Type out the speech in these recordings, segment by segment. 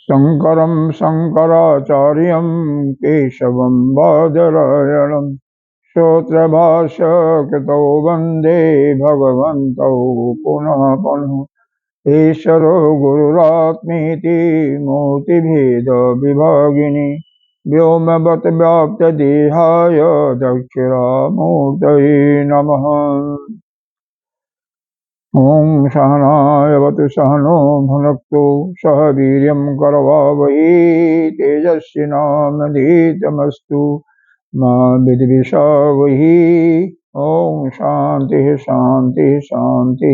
शंकरं शंकराचार्यं केशवं बादरायणं श्रोत्रभाष्यकृतौ वन्दे भगवन्तौ पुनः पुनः। ईश्वरो गुरुरात्मेति मूर्तिभेदविभागिनि व्योमवद्व्याप्तदेहाय दक्षिणामूर्तये नमः। ओं सहनावतु सहनो भुनक्तु सह वीर्यं करवावहै तेजस्विनामधीतमस्तु मा विद्विषावहै। ओं शांति शांति शांति।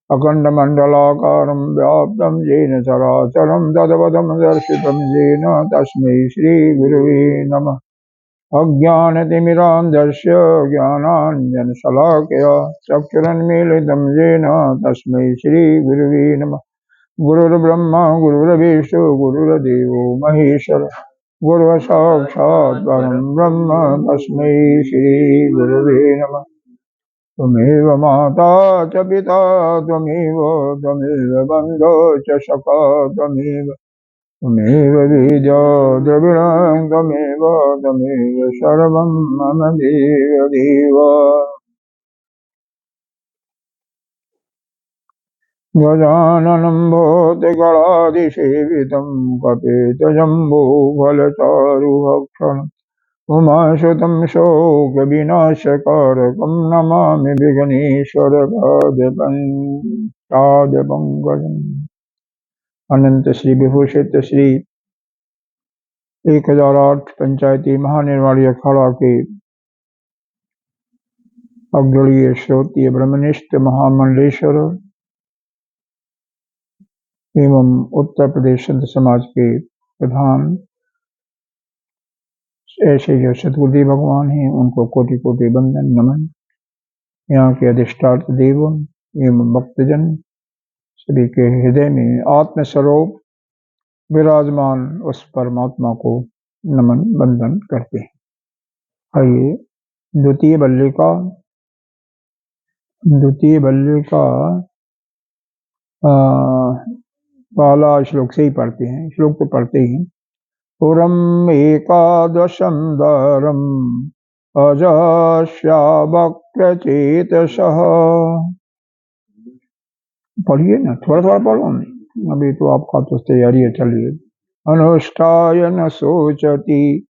अखंडमंडलाकारं व्याप्तं येन चराचरं तत्पदं दर्शितं येन तस्मै श्रीगुरुवे नमः। अज्ञानतिमिरान्धस्य ज्ञानाञ्जनशलाकया चक्षुरुन्मीलितं येन तस्मै श्रीगुरुवे नमः। गुरुर्ब्रह्मा गुरुर्विष्णु गुरुर्देवो महेश्वर गुरुः साक्षात् परं ब्रह्म तस्मै श्रीगुरुवे नमः। त्वमेव माता च पिता त्वमेव बन्धो च सखा त्वमेव विद्या द्रविणं त्वमेव सर्वं मम देव। गजाननं भूतगणाधिसेवितं कपितजम्बूफलचारुभक्षणम् उमासुतं शोकविनाशकारकं नमामि विघ्नेश्वरपादपङ्कजम्। अनंत श्री विभूषित श्री 1008 पंचायती महानिर्वाणी अखाड़ा के अग्रणीय श्रोतीय ब्रह्मनिष्ठ महामंडलेश्वर एवं उत्तर प्रदेश संत समाज के प्रधान ऐसे जो सतगुरुदेव भगवान हैं उनको कोटि कोटि वंदन नमन। यहाँ के अधिष्ठात्र देव एवं भक्तजन सभी के हृदय में आत्मस्वरूप विराजमान उस परमात्मा को नमन वंदन करते हैं। आइए द्वितीय बल्ले का पहला श्लोक से ही पढ़ते हैं। श्लोक तो पढ़ते ही। पुरम एकादशं दारम अजस्यावक्रचेतसः। पढ़िए ना, थोड़ा थोड़ा पढ़ो, अभी तो आपका तो तैयारी है। चलिए। अनुष्ठाय न शोचति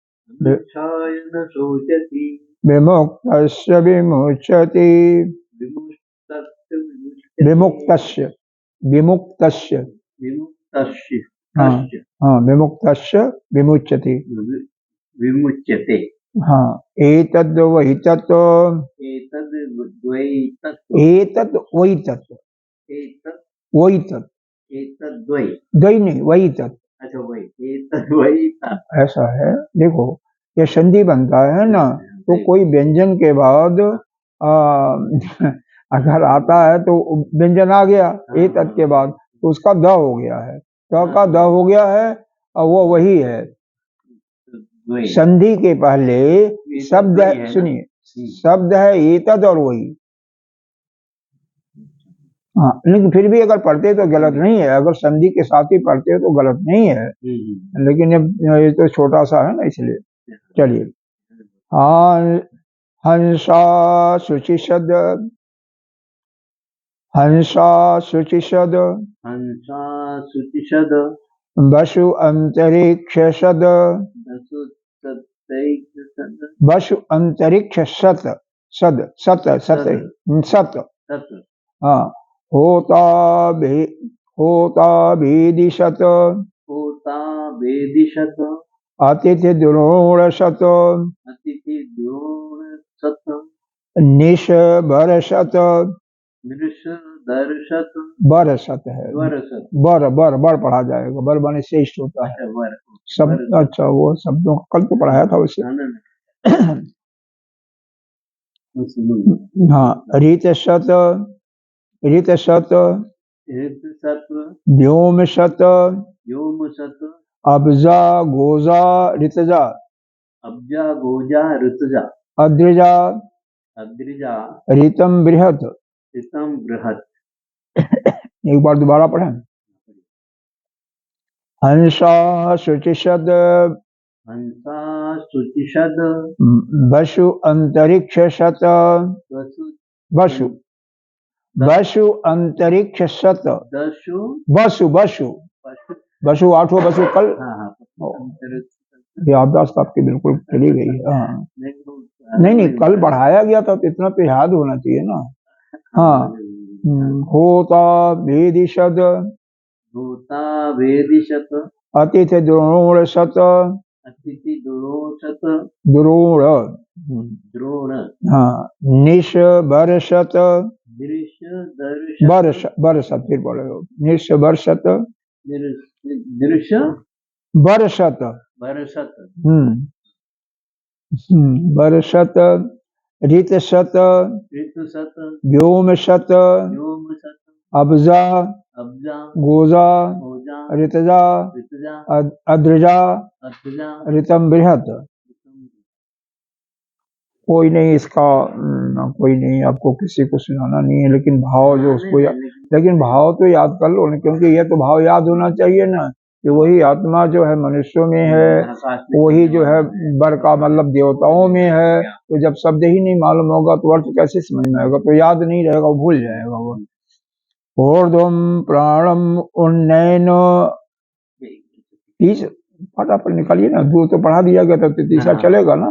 विमुक्तस्य विमुच्यते विमुक्तस्य हाँ विमुक्तस्य विमुच्यते हाँ एतद् वही तत्व द्वय नहीं वही तत्व। अच्छा वही ऐसा है। देखो ये संधि बनता है ना, तो कोई व्यंजन के बाद अगर आता है तो व्यंजन आ गया ए तत् के बाद तो उसका द हो गया है, द का द हो गया है और वो वही है। संधि के पहले शब्द है, सुनिए, शब्द है एतद और वही। हाँ लेकिन फिर भी अगर पढ़ते तो गलत नहीं है, अगर संधि के साथ ही पढ़ते हो तो गलत नहीं है, लेकिन ये तो छोटा सा है ना इसलिए। चलिए। हाँ हंसा शुचिषद वसु अंतरिक्ष सद सत हाँ होता भेदिशत अतिथि द्रोण सत निश भर सत दर्शत बरसत है, वरसत बर बर बर पढ़ा जाएगा, बर बने श्रेष्ठ होता है। अच्छा वर शब्द अच्छा, वो शब्दों कल तो पढ़ाया था उसे। हाँ, रीत शत, रीत शत, सत व्योम शत, व्योम सत अब्जा गोजा ऋतजा, अब्जा गोजा ऋतजा अद्रिजा अद्रिजा रीतम बृहत। ऋतम बृहत। एक बार दोबारा पढ़ें। हंसा शुचिषद, हंसा शुचिषद वसु अंतरिक्ष शत, वसु वसु वसु अंतरिक्ष शत, दशु वसु वसु पशु वसु आठों वसु कल हाँ याददाश्त आपकी बिल्कुल चली गई है। हाँ, नहीं कल बढ़ाया गया था तो इतना तो याद होना चाहिए ना। हाँ, होता वेदिशद, होता वेदिशत अतिथि द्रोण शत, अतिथि दुरोशत द्रोण, द्रोण हाँ, निश बरसत, दृश्य बरस बरसत, फिर बोलो निश बरसत, दृश्य बरसत, बरसत बरसत, ऋतशत, ऋतुसत व्योम शत, व्योम सत अब्जा अब्जा गोजा गोजा ऋतजा ऋतजा अद्रजा अद्रजा ऋतम बृहत। कोई नहीं इसका कोई नहीं, आपको किसी को सुनाना नहीं है, लेकिन भाव जो उसको लेकिन भाव तो याद कर लो, क्योंकि ये तो भाव याद होना चाहिए ना कि वही आत्मा जो है मनुष्यों में है, वही जो है बर का मतलब देवताओं में है। तो जब शब्द ही नहीं मालूम होगा तो अर्थ कैसे समझ में आएगा, तो याद नहीं रहेगा, वो भूल जाएगा वो। ऊर्ध्वम प्राणम उन्नयन, तीस फटाफट निकालिए ना, दूर तो पढ़ा दिया गया था तो तीसरा चलेगा ना।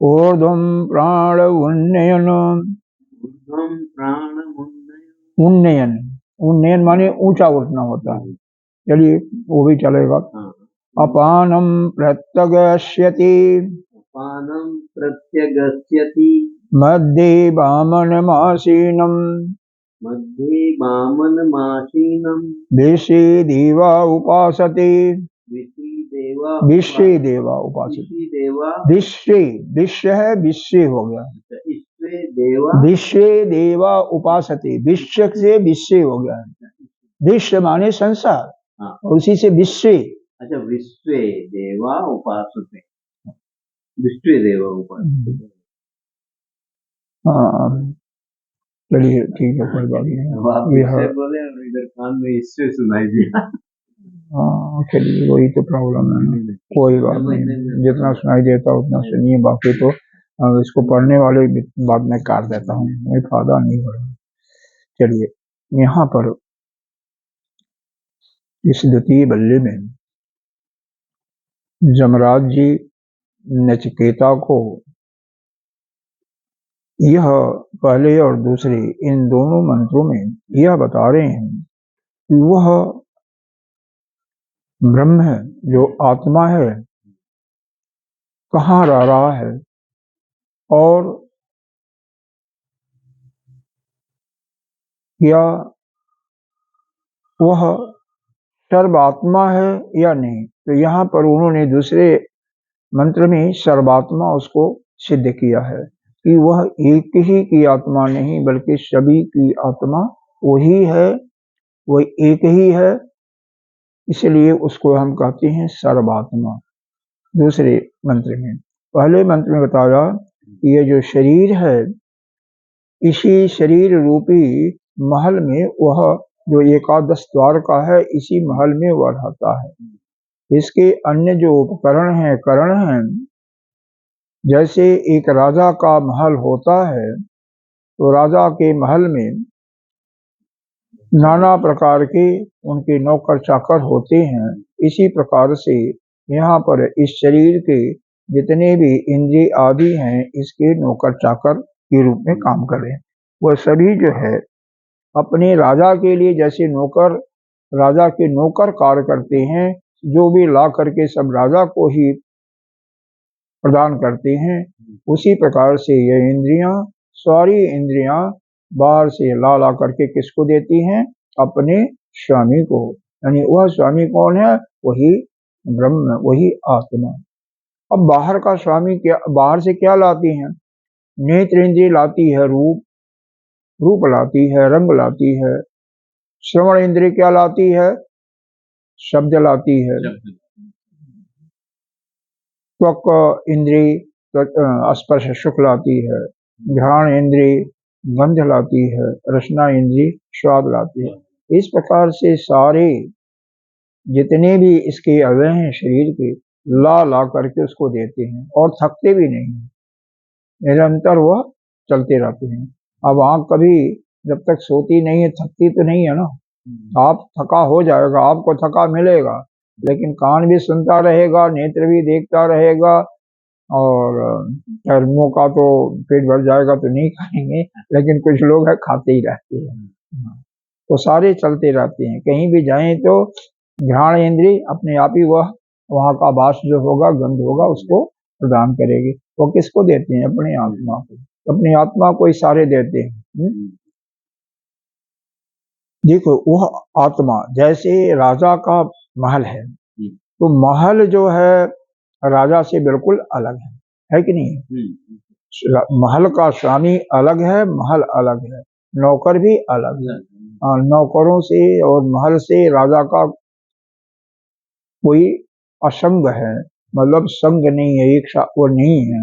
ऊर्ध्वम प्राण उन्नयन, प्राण उन्नयन, उन्नयन माने ऊंचा उठना होता है, चलिए वो भी चलेगा। अपानम प्रत्यगस्यति, अपानम प्रत्यगस्यति मध्ये वामनमासीनम, मध्ये वामनमासीनम विश्वे देवा उपासते, विश्वे देवा उपासते, विश्वे विश्व है, विश्व हो गया, विश्व देवा उपासते, विश्व से विश्व हो गया, विश्व माने संसार, उसी से विश्व। अच्छा, विश्व देवा उपासते, विश्व देवा उपासते। हाँ चलिए ठीक है, कोई बात नहीं। बोले और इधर कान में इससे सुनाई दिया। हाँ चलिए, वही तो प्रॉब्लम है ना, कोई बात नहीं, जितना सुनाई देता उतना सुनिए, बाकी तो इसको पढ़ने वाले बाद में काट देता हूँ, कोई फायदा नहीं हो रहा। चलिए यहाँ पर इस द्वितीय बल्ले में जमराज जी नचिकेता को यह पहले और दूसरे इन दोनों मंत्रों में यह बता रहे हैं कि वह ब्रह्म है, जो आत्मा है, कहाँ रह रहा है और क्या वह सर्वात्मा है या नहीं। तो यहाँ पर उन्होंने दूसरे मंत्र में सर्वात्मा उसको सिद्ध किया है कि वह एक ही की आत्मा नहीं बल्कि सभी की आत्मा वही है, वह एक ही है, इसलिए उसको हम कहते हैं सर्वात्मा। दूसरे मंत्र में, पहले मंत्र में बताया कि ये जो शरीर है, इसी शरीर रूपी महल में वह जो एकादश द्वार का है, इसी महल में वह रहता है। इसके अन्य जो उपकरण हैं, करण हैं, जैसे एक राजा का महल होता है तो राजा के महल में नाना प्रकार के उनके नौकर चाकर होते हैं, इसी प्रकार से यहाँ पर इस शरीर के जितने भी इंद्रिय आदि हैं, इसके नौकर चाकर के रूप में काम कर रहे हैं। वह सभी जो है अपने राजा के लिए जैसे नौकर राजा के नौकर कार्य करते हैं, जो भी ला करके सब राजा को ही प्रदान करते हैं, उसी प्रकार से ये इंद्रियां, सारी इंद्रियां बाहर से ला ला करके किसको देती हैं? अपने स्वामी को। यानी वह स्वामी कौन है? वही ब्रह्म, वही आत्मा। अब बाहर का स्वामी क्या, बाहर से क्या लाती हैं? नेत्र इंद्रिय लाती है रूप, रूप लाती है, रंग लाती है। श्रवण इंद्रिय क्या लाती है? शब्द लाती है। त्वक इंद्रिय स्पर्श सुख लाती है। घ्राण इंद्रिय गंध लाती है। रसना इंद्रिय स्वाद लाती है। इस प्रकार से सारे जितने भी इसके अवयव हैं शरीर के, ला ला करके उसको देते हैं और थकते भी नहीं, निरंतर वह चलते रहते हैं। अब आँख कभी जब तक सोती नहीं है थकती तो नहीं है ना। आप थका हो जाएगा, आपको थका मिलेगा, लेकिन कान भी सुनता रहेगा, नेत्र भी देखता रहेगा, और मुंह का तो पेट भर जाएगा तो नहीं खाएंगे, लेकिन कुछ लोग है खाते ही रहते हैं। तो सारे चलते रहते हैं, कहीं भी जाएं तो घ्राण इंद्रिय अपने आप ही वह वहां का वास जो होगा, गंध होगा, उसको प्रदान करेगी। वो किसको देते हैं? अपने आत्मा को। अपनी आत्मा को इशारे देते हैं। देखो वह आत्मा जैसे राजा का महल है, तो महल जो है राजा से बिल्कुल अलग है कि नहीं? महल का स्वामी अलग है, महल अलग है, नौकर भी अलग है। नौकरों से और महल से राजा का कोई असंग है, मतलब संग नहीं है, एक वो नहीं है,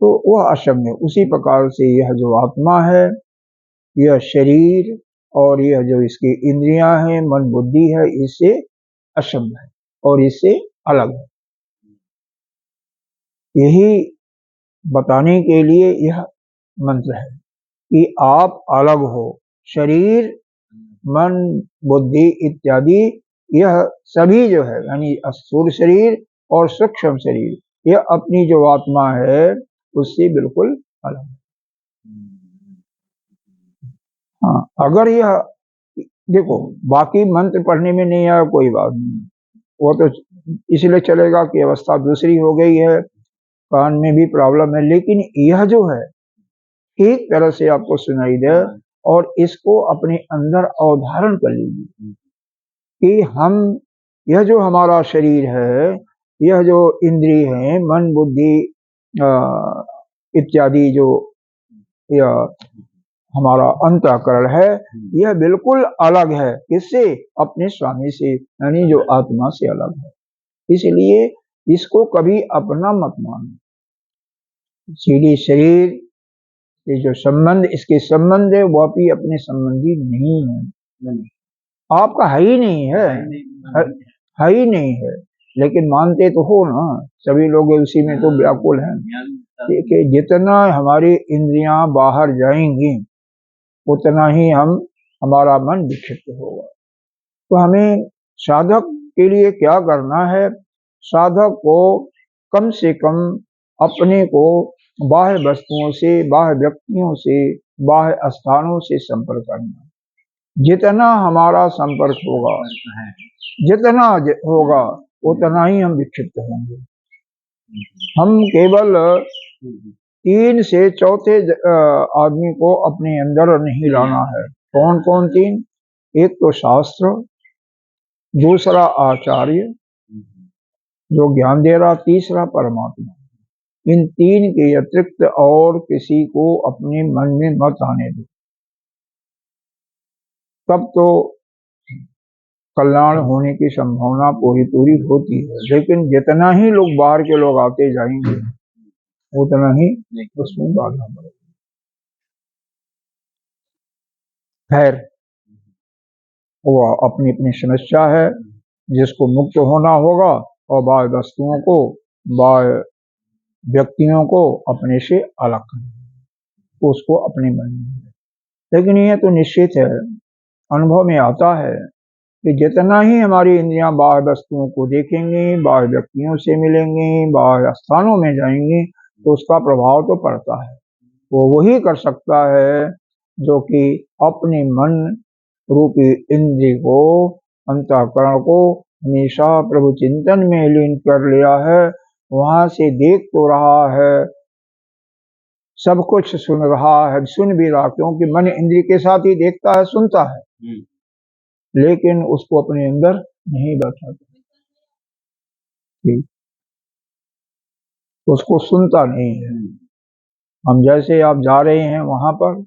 तो वह असंग है। उसी प्रकार से यह जो आत्मा है, यह शरीर और यह जो इसकी इंद्रियां हैं, मन बुद्धि है, इससे असंग है और इससे अलग है। यही बताने के लिए यह मंत्र है कि आप अलग हो। शरीर, मन, बुद्धि इत्यादि यह सभी जो है, यानी स्थूल शरीर और सूक्ष्म शरीर, यह अपनी जो आत्मा है उससे बिल्कुल अलग है। हाँ, अगर यह देखो बाकी मंत्र पढ़ने में नहीं आया कोई बात नहीं, वो तो इसलिए चलेगा कि अवस्था दूसरी हो गई है, कान में भी प्रॉब्लम है, लेकिन यह जो है ठीक तरह से आपको सुनाई दे और इसको अपने अंदर अवधारण कर लीजिए कि हम, यह जो हमारा शरीर है, यह जो इंद्रिय है, मन बुद्धि इत्यादि जो यह हमारा अंतःकरण है, यह बिल्कुल अलग है। किससे? अपने स्वामी से, यानी जो आत्मा से अलग है। इसलिए इसको कभी अपना मत मानो। सीढ़ी शरीर ये जो संबंध, इसके संबंध है वह भी अपने संबंधी नहीं है, आपका है ही नहीं है, है ही नहीं है, लेकिन मानते तो हो ना, सभी लोग उसी में तो व्याकुल हैं कि जितना हमारी इंद्रियां बाहर जाएंगी उतना ही हमारा मन विक्षिप्त होगा। तो हमें साधक के लिए क्या करना है? साधक को कम से कम अपने को बाह्य वस्तुओं से, बाह्य व्यक्तियों से, बाह्य स्थानों से संपर्क करना। जितना हमारा संपर्क होगा, जितना होगा उतना ही हम विक्षिप्त होंगे। हम केवल 3 से चौथे आदमी को अपने अंदर नहीं लाना है। कौन कौन 3? एक तो शास्त्र, दूसरा आचार्य जो ज्ञान दे रहा, तीसरा परमात्मा। इन 3 के अतिरिक्त और किसी को अपने मन में मत आने दो, तब तो कल्याण होने की संभावना पूरी पूरी होती है। लेकिन जितना ही लोग बाहर के लोग आते जाएंगे उतना ही उसमें बाधा पड़ेगी। खैर, वो अपनी अपनी समस्या है, जिसको मुक्त होना होगा और बाह्य वस्तुओं को, बाह्य व्यक्तियों को अपने से अलग करना, उसको अपने मन में। लेकिन यह तो निश्चित है, अनुभव में आता है कि जितना ही हमारी इंद्रियां बाह्य वस्तुओं को देखेंगे, बाह्य व्यक्तियों से मिलेंगे, बाह्य स्थानों में जाएंगे, तो उसका प्रभाव तो पड़ता है। वो वही कर सकता है जो कि अपने मन रूपी इंद्रिय को, अंतःकरण को हमेशा प्रभु चिंतन में लीन कर लिया है, वहां से देख तो रहा है सब कुछ सुन रहा है, सुन भी रहा, क्योंकि मन इंद्रिय के साथ ही देखता है, सुनता है, लेकिन उसको अपने अंदर नहीं बैठाता, ठीक, उसको सुनता नहीं है। हम जैसे आप जा रहे हैं वहां पर,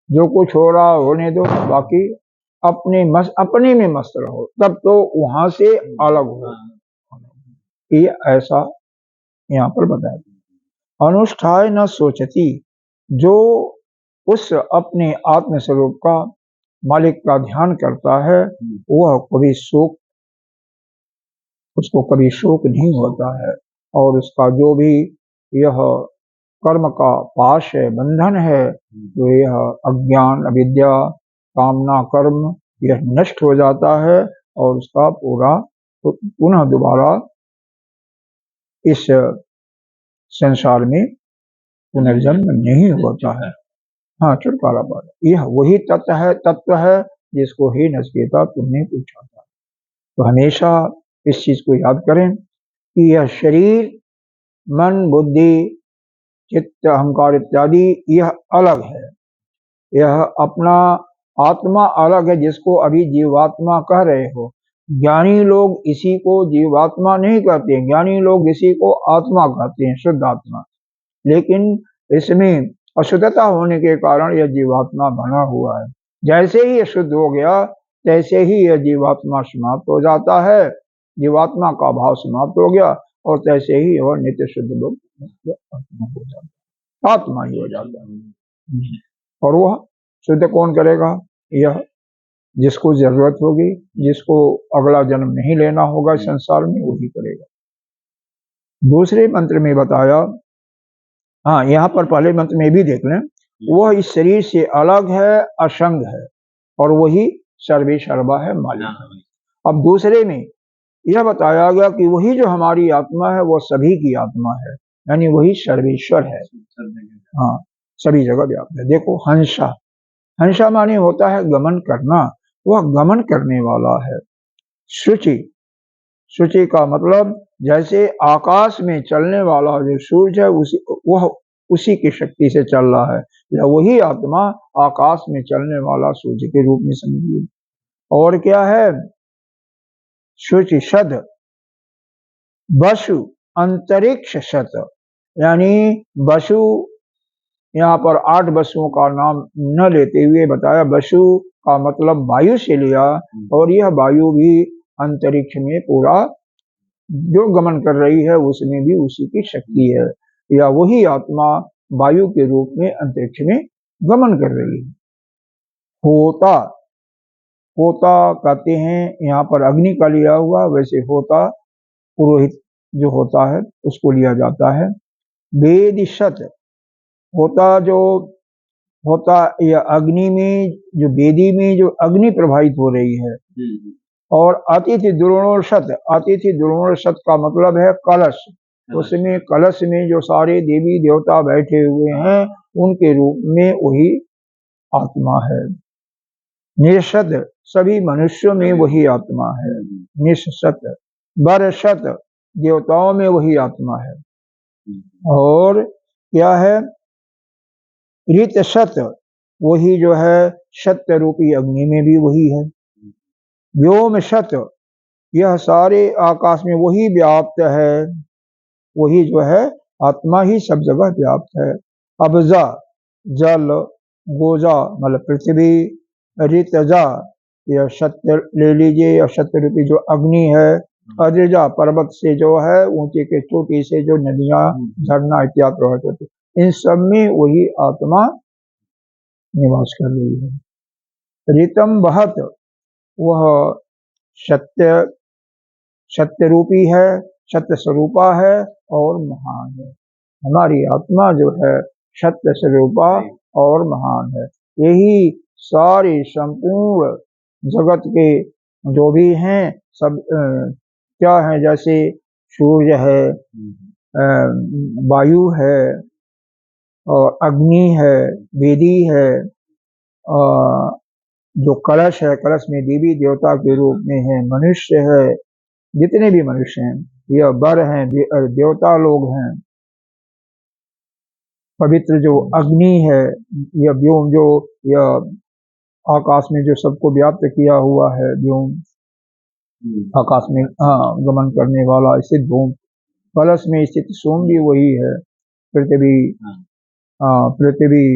जो कुछ हो रहा होने दो, बाकी अपने में मस्त रहो, तब तो वहां से अलग हो। ये ऐसा यहाँ पर बताया। अनुष्ठाय न सोचती, जो उस अपने आत्म स्वरूप का, मालिक का ध्यान करता है, वह कभी शोक, उसको कभी शोक नहीं होता है, और उसका जो भी यह कर्म का पाश है, बंधन है, तो यह अज्ञान, अविद्या, कामना, कर्म, यह नष्ट हो जाता है, और उसका पूरा पुनः दोबारा इस संसार में पुनर्जन्म नहीं होता है। हाँ, छुटकारा पाना, यह वही तत्व है जिसको हे नचिकेता तुमने पूछा था। तो हमेशा इस चीज को याद करें कि यह शरीर, मन, बुद्धि, चित्त, अहंकार इत्यादि यह अलग है, यह अपना आत्मा अलग है, जिसको अभी जीवात्मा कह रहे हो। ज्ञानी लोग इसी को जीवात्मा नहीं कहते, ज्ञानी लोग इसी को आत्मा कहते हैं, शुद्ध आत्मा। लेकिन इसमें अशुद्धता होने के कारण यह जीवात्मा बना हुआ है। जैसे ही यह शुद्ध हो गया, तैसे ही यह जीवात्मा समाप्त हो जाता है, जीवात्मा का भाव समाप्त हो गया, और तैसे ही वह नित्य शुद्ध लोग आत्मा हो जाता है, आत्मा ही हो जाता है। और वह शुद्ध कौन करेगा? यह जिसको जरूरत होगी, जिसको अगला जन्म नहीं लेना होगा संसार में, वही करेगा। दूसरे मंत्र में बताया, हाँ यहाँ पर पहले मंत्र में भी देख लें, वह इस शरीर से अलग है, असंग है, और वही सर्वे सर्वा है, मालिक। अब दूसरे में यह बताया गया कि वही जो हमारी आत्मा है, वह सभी की आत्मा है, यानी वही सर्वेश्वर है। हाँ, सभी जगह व्याप्त है। देखो, हंसा, हंसा माने होता है गमन करना, वह गमन करने वाला है। शुचि, शुचि का मतलब जैसे आकाश में चलने वाला जो सूर्य है, वह उसी की शक्ति से चल रहा है, या वही आत्मा आकाश में चलने वाला सूर्य के रूप में समझिए। और क्या है? शुचि शद, वसु, अंतरिक्ष शत, यानी वसु, यहाँ पर 8 वसुओं का नाम न लेते हुए बताया, वसु का मतलब वायु से लिया, और यह वायु भी अंतरिक्ष में पूरा जो गमन कर रही है, उसमें भी उसी की शक्ति है, या वही आत्मा वायु के रूप में अंतरिक्ष में गमन कर रही है। होता, होता कहते हैं यहाँ पर अग्नि का लिया हुआ, वैसे होता पुरोहित जो होता है उसको लिया जाता है। वेदिशत, होता जो होता, यह अग्नि में जो वेदी में जो अग्नि प्रभावित हो रही है। और अतिथि द्रोणोषत, अतिथि द्रोणोषत का मतलब है कलश, उसमें कलश में जो सारे देवी देवता बैठे हुए हैं, उनके रूप में वही आत्मा है। निशत, सभी मनुष्यों में वही आत्मा है, निशत। बरसत, देवताओं में वही आत्मा है। और क्या है? ऋतशत, वही जो है सत्य रूपी अग्नि में भी वही है। व्योम शत, यह सारे आकाश में वही व्याप्त है, वही जो है आत्मा ही सब जगह व्याप्त है। अबजा, जल, गोजा मतलब पृथ्वी, ऋतजा, यह सत्य ले लीजिए, यह सत्य रूपी जो अग्नि है। अद्रिजा, पर्वत से जो है ऊंचे के चोटी से जो नदियां, झरना इत्यादि प्रभावित होते, इन सब में वही आत्मा निवास कर रही है। ऋतम बहत, वह सत्य, सत्य रूपी है, सत्य स्वरूपा है और महान है। हमारी आत्मा जो है सत्य स्वरूपा और महान है। यही सारे संपूर्ण जगत के जो भी हैं सब क्या है? जैसे सूर्य है, वायु है, और अग्नि है, वेदी है, जो कलश है, कलश में देवी देवता के रूप में है, मनुष्य है, जितने भी मनुष्य हैं, यह वर हैं, देवता लोग हैं, पवित्र जो अग्नि है, या व्योम जो, या आकाश में जो सबको व्याप्त किया हुआ है व्योम, आकाश में गमन करने वाला स्थित धूम, कलश में स्थित सोम भी वही है, पृथ्वी, पृथ्वी,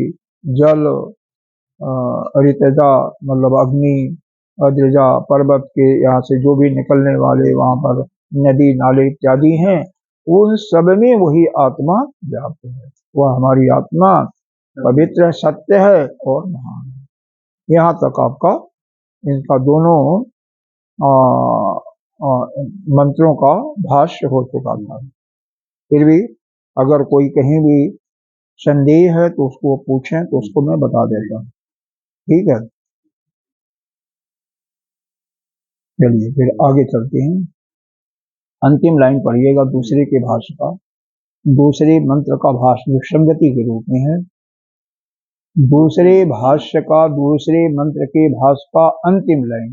जल, ऋतजा मतलब अग्नि, अद्रजा, पर्वत के यहाँ से जो भी निकलने वाले वहां पर नदी नाले इत्यादि हैं, उन सब में वही आत्मा व्याप्त है। वह हमारी आत्मा पवित्र, सत्य है और महान है। यहाँ तक आपका इनका दोनों मंत्रों का भाष्य हो चुका था। फिर भी अगर कोई कहीं भी संदेह है तो उसको पूछें तो उसको मैं बता देता हूँ, ठीक है। चलिए फिर आगे चलते हैं। अंतिम लाइन पढ़िएगा दूसरे के भाष्य का, दूसरे मंत्र का भाष्य संगति के रूप में है। दूसरे भाष्य का, दूसरे मंत्र के भाष्य का अंतिम लाइन।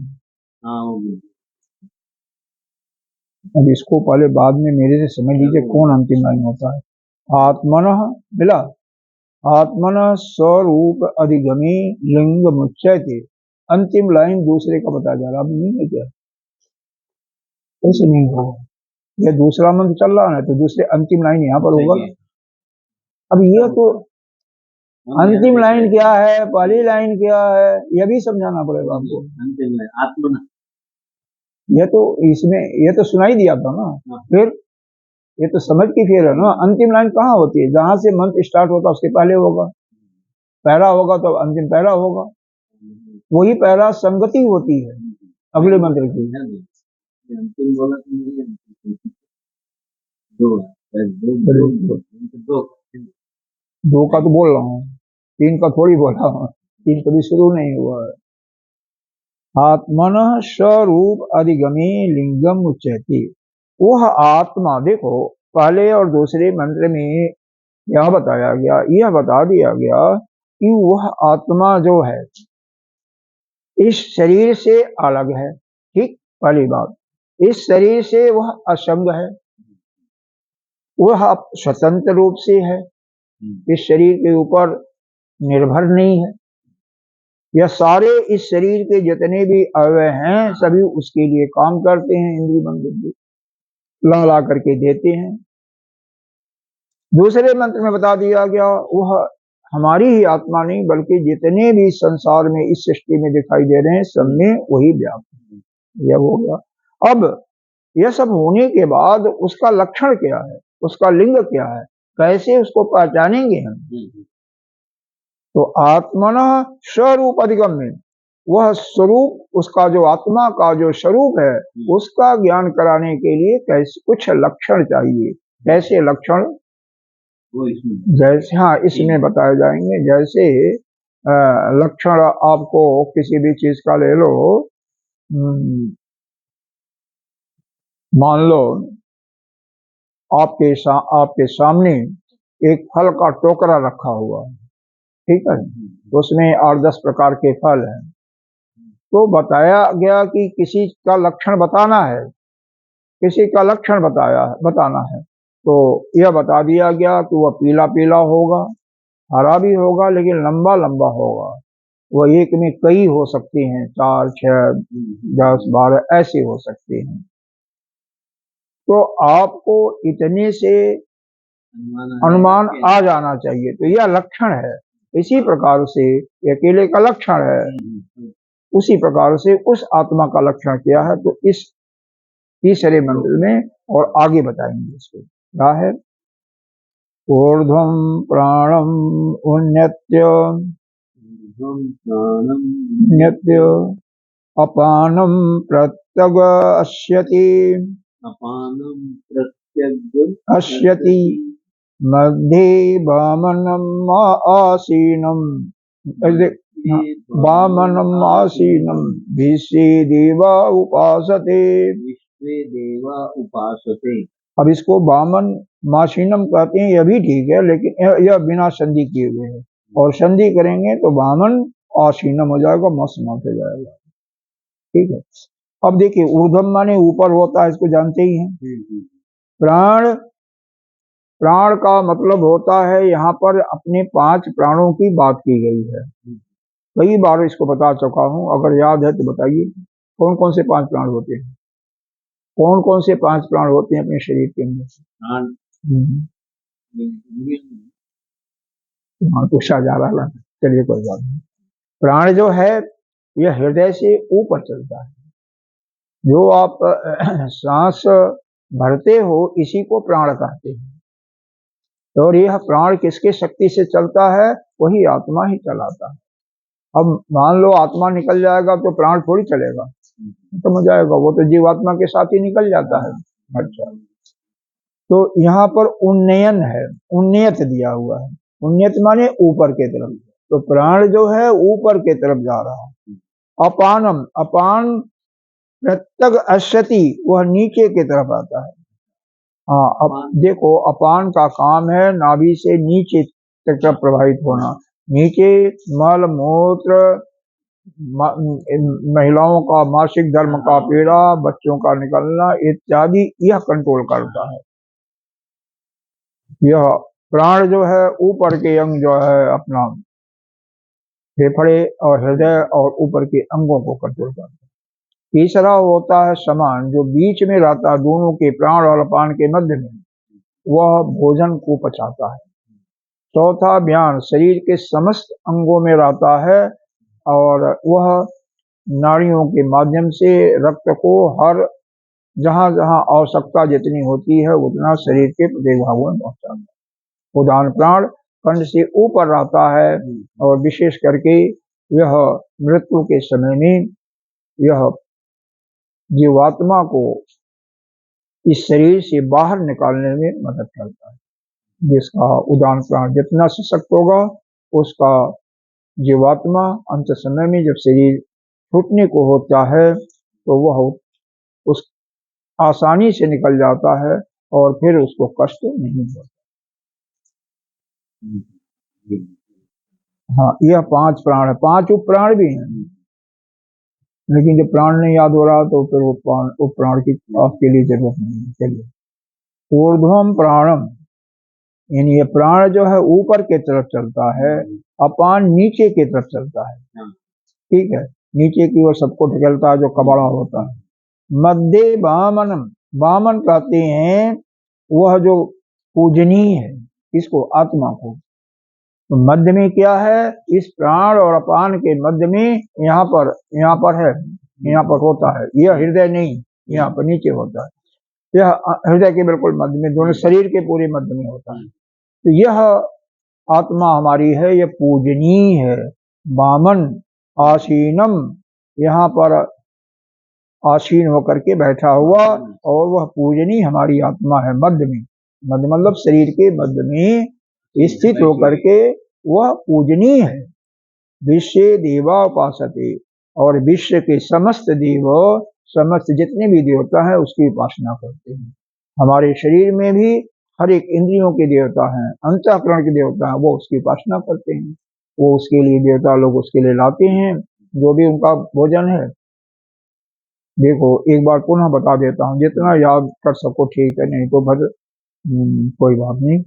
अब इसको पहले बाद में मेरे से समझ लीजिए कौन अंतिम लाइन होता है। आत्मनः मिला, आत्मनः स्वरूप अधिगमे लिंग मुच्यते। अंतिम लाइन दूसरे का बताया जा रहा, अब नहीं है क्या? ऐसे नहीं होगा, यह दूसरा मंत्र चल रहा है तो दूसरे अंतिम लाइन यहाँ पर होगा। अब ये तो अंतिम लाइन क्या है, पहली लाइन क्या है, यह भी समझाना पड़ेगा आपको। अंतिम लाइन आत्मनः, यह तो इसमें यह तो सुनाई दिया था ना, फिर ये तो समझ की फिर है ना। अंतिम लाइन कहाँ होती है? जहां से मंत्र स्टार्ट होता है उसके पहले होगा, पहला होगा तो अंतिम पहला होगा, वही पहला संगति होती है अगले मंत्र की। अंतिम बोला दो का तो बोल रहा हूँ, तीन का थोड़ी बोला हूँ, तीन कभी शुरू नहीं हुआ है। आत्मनः स्वरूप अधिगमे लिंगम उच्यते। वह आत्मा, देखो पहले और दूसरे मंत्र में यह बताया गया, यह बता दिया गया कि वह आत्मा जो है इस शरीर से अलग है, ठीक, पहली बात। इस शरीर से वह असंग है, वह स्वतंत्र रूप से है, इस शरीर के ऊपर निर्भर नहीं है। यह सारे इस शरीर के जितने भी अवयव हैं सभी उसके लिए काम करते हैं, इंद्रिय मन बुद्धि ला करके देते हैं। दूसरे मंत्र में बता दिया गया वह हमारी ही आत्मा नहीं बल्कि जितने भी संसार में इस सृष्टि में दिखाई दे रहे हैं सब में वही व्याप्त है। यह हो गया। अब यह सब होने के बाद उसका लक्षण क्या है, उसका लिंग क्या है, कैसे उसको पहचानेंगे हम? तो आत्मनः स्वरूप अधिगम में वह स्वरूप, उसका जो आत्मा का जो स्वरूप है उसका ज्ञान कराने के लिए कैसे कुछ लक्षण चाहिए। कैसे लक्षण? जैसे हाँ इसमें बताए जाएंगे। जैसे लक्षण आपको किसी भी चीज का ले लो, मान लो आपके सामने एक फल का टोकरा रखा हुआ है, ठीक है, उसमें 8-10 प्रकार के फल हैं। तो बताया गया कि किसी का लक्षण बताना है, किसी का लक्षण बताना है, तो यह बता दिया गया कि वह पीला पीला होगा, हरा भी होगा, लेकिन लंबा लंबा होगा। वह एक में कई हो सकते हैं, 4, 6, 10, 12 ऐसे हो सकते हैं। तो आपको इतने से अनुमान आ जाना चाहिए, तो यह लक्षण है। इसी प्रकार से अकेले का लक्षण है, उसी प्रकार से उस आत्मा का लक्षण क्या है, तो इस तीसरे मंत्र में और आगे बताएंगे इसको। क्या है? ऊर्ध्वं प्राणम उन्नत्य अपानम प्रत्यगस्यति मध्ये वामनम आसीनम विश्वे देवा उपासते। अब इसको वामन मासीनम कहते हैं, यह भी ठीक है, लेकिन यह बिना संधि किए हुए है, और संधि करेंगे तो वामन आसीनम हो जाएगा, मसमत हो जाएगा, ठीक है। अब देखिए ऊर्ध्वम माने ऊपर होता है, इसको जानते ही हैं। प्राण प्राण का मतलब होता है, यहाँ पर अपने 5 प्राणों की बात की गई है। कई बार इसको बता चुका हूँ, अगर याद है तो बताइए कौन कौन से 5 प्राण होते हैं? कौन कौन से 5 प्राण होते हैं अपने शरीर के अंदर? प्राण हम्म, हाँ पूछा जा रहा है। चलिए कोई बात नहीं। प्राण जो है यह हृदय से ऊपर चलता है। जो आप सांस भरते हो इसी को प्राण कहते हैं। और यह प्राण किसके शक्ति से चलता है? वही आत्मा ही चलाता है। अब मान लो आत्मा निकल जाएगा तो प्राण थोड़ी चलेगा, समझ जाएगा, वो तो जीवात्मा के साथ ही निकल जाता है। अच्छा, तो यहाँ पर उन्नयन है, उन्नयत दिया हुआ है। उन्नयत माने ऊपर के तरफ, तो प्राण जो है ऊपर के तरफ जा रहा है। अपानम, अपान प्रत्यग अश्यति, वह नीचे की तरफ आता है। हाँ, अब देखो अपान का काम है नाभि से नीचे तक प्रवाहित होना। नीचे मल मूत्र, महिलाओं का मासिक धर्म का पीड़ा, बच्चों का निकलना इत्यादि यह कंट्रोल करता है। यह प्राण जो है ऊपर के अंग जो है अपना फेफड़े और हृदय और ऊपर के अंगों को कंट्रोल करता है। तीसरा होता है समान, जो बीच में रहता है दोनों के प्राण और अपान के मध्य में, वह भोजन को पचाता है। चौथा व्यान, शरीर के समस्त अंगों में रहता है और वह नाड़ियों के माध्यम से रक्त को हर जहां जहां आवश्यकता जितनी होती है उतना शरीर के प्रत्येक भागों में पहुंचाता है। उदान प्राण कंठ से ऊपर रहता है और विशेष करके यह मृत्यु के समय में यह जीवात्मा को इस शरीर से बाहर निकालने में मदद करता है। जिसका उदान प्राण जितना सशक्त होगा उसका जीवात्मा अंत समय में जब शरीर छूटने को होता है तो वह उस आसानी से निकल जाता है और फिर उसको कष्ट नहीं होता। हाँ, यह 5 प्राण है। 5 उप प्राण भी हैं, लेकिन जब प्राण नहीं याद हो रहा तो फिर उप प्राण की आपके लिए जरूरत नहीं है। चलिए, ऊर्ध्वम प्राणम, यानी ये प्राण जो है ऊपर के तरफ चलता है, अपान नीचे की तरफ चलता है। ठीक है, नीचे की ओर सबको ढकेलता है जो कबाड़ा होता है। मध्य वामनम, वामन कहते हैं वह जो पूजनीय है, इसको आत्मा को। तो मध्य में क्या है? इस प्राण और अपान के मध्य में यहाँ पर है, यहाँ पर होता है। यह हृदय नहीं, यहाँ पर नीचे होता है। यह हृदय के बिल्कुल मध्य में, दोनों शरीर के पूरे मध्य में होता है। तो यह आत्मा हमारी है, यह पूजनीय है। वामन आसीनम, यहाँ पर आसीन होकर के बैठा हुआ, और वह पूजनीय हमारी आत्मा है मध्य में। मध्य मतलब शरीर के मध्य में स्थित होकर के वह पूजनीय है। विश्व देवा उपासते, और विश्व के समस्त देव, समस्त जितने भी देवता हैं उसकी उपासना करते हैं। हमारे शरीर में भी हर एक इंद्रियों के देवता हैं, अंतःकरण के देवता हैं, वो उसकी उपासना करते हैं। वो उसके लिए देवता लोग उसके लिए लाते हैं जो भी उनका भोजन है। देखो एक बार पुनः बता देता हूँ, जितना याद कर सको ठीक है, नहीं तो भर कोई बात नहीं।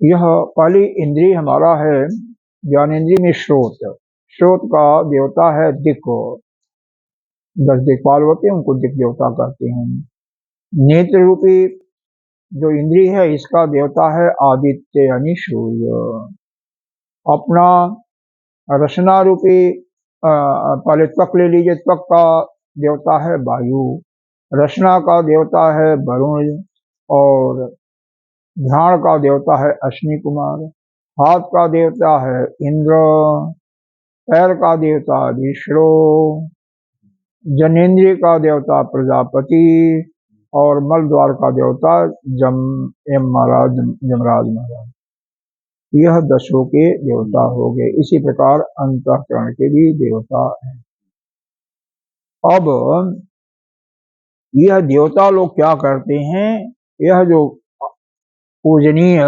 यह पहली इंद्रिय हमारा है ज्ञानेन्द्रिय में श्रोत। श्रोत का देवता है दिक्, 10 दिक्पाल होते हैं उनको दिक् देवता कहते हैं। नेत्र रूपी जो इंद्रिय है इसका देवता है आदित्य यानी सूर्य। अपना रसना रूपी पहले त्वक ले लीजिए, त्वक का देवता है वायु, रसना का देवता है वरुण, और घ्राण का देवता है अश्विनी कुमार, हाथ का देवता है इंद्र, पैर का देवता विष्णु, जनेन्द्रिय का देवता प्रजापति, और मल द्वार का देवता यमराज, यमराज महाराज। यह 10 के देवता हो गए। इसी प्रकार अंतःकरण के भी देवता हैं। अब यह देवता लोग क्या करते हैं? यह जो पूजनीय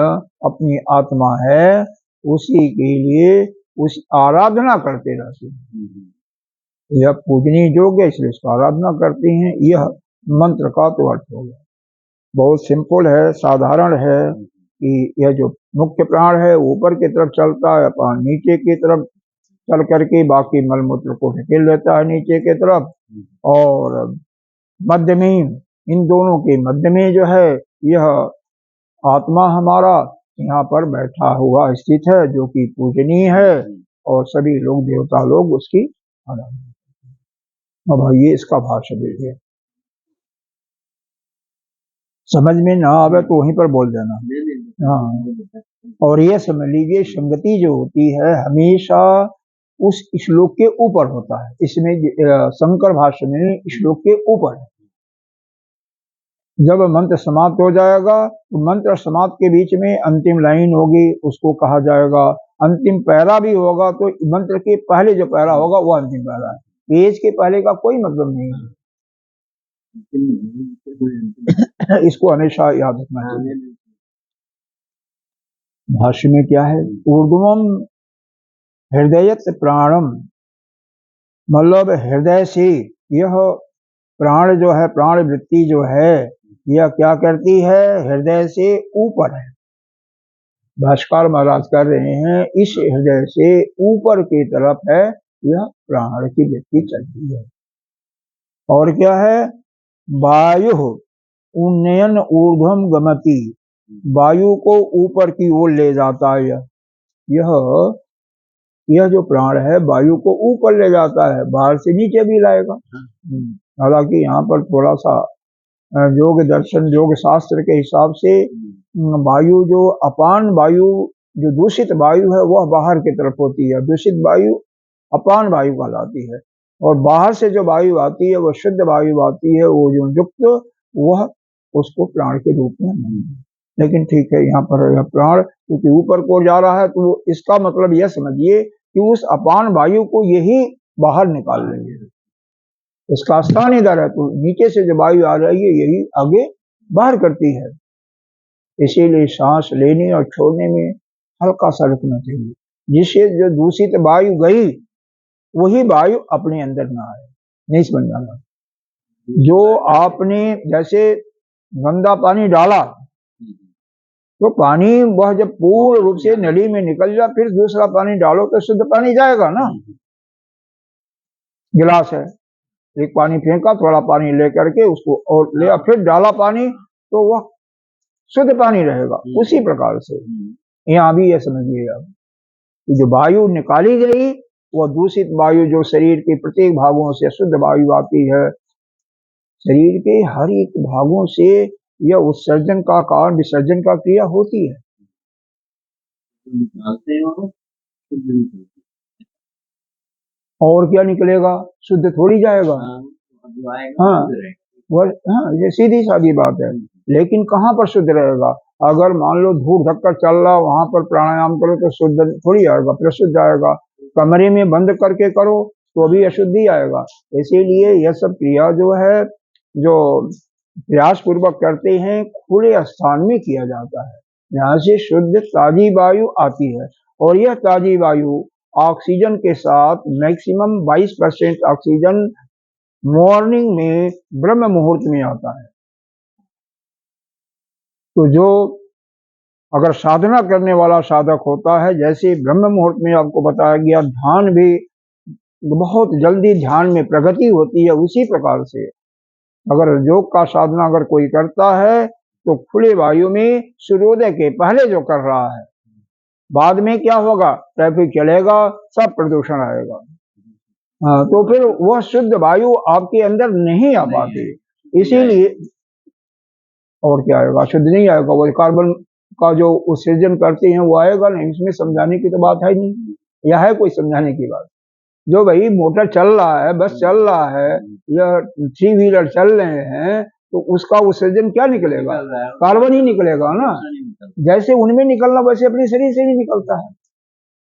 अपनी आत्मा है उसी के लिए उस आराधना करते रहते हैं। यह पूजनीय योग्य, इसलिए उसका आराधना करते हैं। यह मंत्र का तो अर्थ हो गया। बहुत सिंपल है, साधारण है कि यह जो मुख्य प्राण है ऊपर की तरफ चलता है, अपान नीचे की तरफ चल करके बाकी मलमूत्र को ढकेल लेता है नीचे की तरफ। और मध्य में, इन दोनों के मध्य में जो है यह आत्मा हमारा यहाँ पर बैठा हुआ स्थित है, जो कि पूजनीय है और सभी लोग देवता लोग उसकी आराधना। अब ये इसका भाष्य देखिए, समझ में ना आवे तो वहीं पर बोल देना। हाँ, और ये समझ लीजिए संगति जो होती है हमेशा उस श्लोक के ऊपर होता है। इसमें शंकर भाष्य में श्लोक के ऊपर है। जब मंत्र समाप्त हो जाएगा तो मंत्र समाप्त के बीच में अंतिम लाइन होगी, उसको कहा जाएगा। अंतिम पैरा भी होगा तो मंत्र के पहले जो पैरा होगा वो अंतिम पैरा है, पेज के पहले का कोई मतलब नहीं है। इसको हमेशा याद रखना चाहिए। भाष्य में क्या है, ऊर्ध्वम हृदयत प्राणम, मतलब हृदय से यह प्राण जो है, प्राण वृत्ति जो है यह क्या करती है, हृदय से ऊपर है। भाष्कर महाराज कर रहे हैं इस हृदय से ऊपर की तरफ है यह प्राण की वृत्ति चलती है। और क्या है, वायु उन्नयन ऊर्ध्वम गमति, वायु को ऊपर की ओर ले जाता है। यह जो प्राण है वायु को ऊपर ले जाता है, बाहर से नीचे भी लाएगा। हालांकि यहाँ पर थोड़ा सा योग दर्शन योग शास्त्र के हिसाब से वायु जो अपान वायु, जो दूषित वायु है वह बाहर की तरफ होती है, दूषित वायु अपान वायु कहलाती है। और बाहर से जो वायु आती है वह शुद्ध वायु आती है, वो जो युक्त, वह उसको प्राण के रूप में नहीं है। लेकिन ठीक है, यहाँ पर यह प्राण क्योंकि ऊपर को जा रहा है तो इसका मतलब यह समझिए कि उस अपान वायु को यही बाहर निकाल लेंगे। इसका स्थान इधर है तो नीचे से जो वायु आ रही है यही आगे बाहर करती है। इसीलिए सांस लेने और छोड़ने में हल्का सा रुकना चाहिए, जिससे जो दूषित वायु गई वही वायु अपने अंदर ना आए। नहीं समझ में आना, जो आपने जैसे गंदा पानी डाला तो पानी वह जब पूर्ण रूप से नली में निकल जाए फिर दूसरा पानी डालो तो शुद्ध पानी जाएगा ना। गिलास है, एक पानी फेंका, थोड़ा पानी लेकर के उसको और ले फिर डाला पानी तो वह शुद्ध पानी रहेगा। उसी प्रकार से यहाँ भी यह समझिए आप, जो वायु निकाली गई वह दूषित वायु जो शरीर के प्रत्येक भागों से शुद्ध वायु आती है, शरीर के हर एक भागों से यह उत्सर्जन का कारण विसर्जन का क्रिया होती है। और क्या निकलेगा, शुद्ध थोड़ी जाएगा। हाँ, ये सीधी सादी बात है। लेकिन कहाँ पर शुद्ध रहेगा, अगर मान लो धूल ढककर चल रहा वहां पर प्राणायाम करो तो शुद्ध थोड़ी आएगा, फिर शुद्ध आएगा। कमरे में बंद करके करो तो भी अशुद्धि आएगा। इसीलिए यह सब क्रिया जो है, जो प्रयास पूर्वक करते हैं, खुले स्थान में किया जाता है, यहाँ से शुद्ध ताजी वायु आती है। और यह ताजी वायु ऑक्सीजन के साथ मैक्सिमम 22% ऑक्सीजन मॉर्निंग में ब्रह्म मुहूर्त में आता है। तो जो अगर साधना करने वाला साधक होता है, जैसे ब्रह्म मुहूर्त में आपको बताया गया ध्यान भी बहुत जल्दी ध्यान में प्रगति होती है, उसी प्रकार से अगर योग का साधना अगर कोई करता है तो खुले वायु में सूर्योदय के पहले जो कर रहा है, बाद में क्या होगा, ट्रैफिक चलेगा, सब प्रदूषण आएगा। हाँ, तो फिर वह शुद्ध वायु आपके अंदर नहीं आ पाती। इसीलिए और क्या आएगा, शुद्ध नहीं आएगा, वो कार्बन का जो उत्सर्जन करते हैं वो आएगा नहीं। इसमें समझाने की तो बात है नहीं, यह है कोई समझाने की बात। जो भाई मोटर चल रहा है, बस चल रहा है या 3 व्हीलर चल रहे हैं तो उसका उत्सर्जन क्या निकलेगा, कार्बन ही निकलेगा ना। जैसे उनमें निकलना वैसे अपने शरीर से भी निकलता है।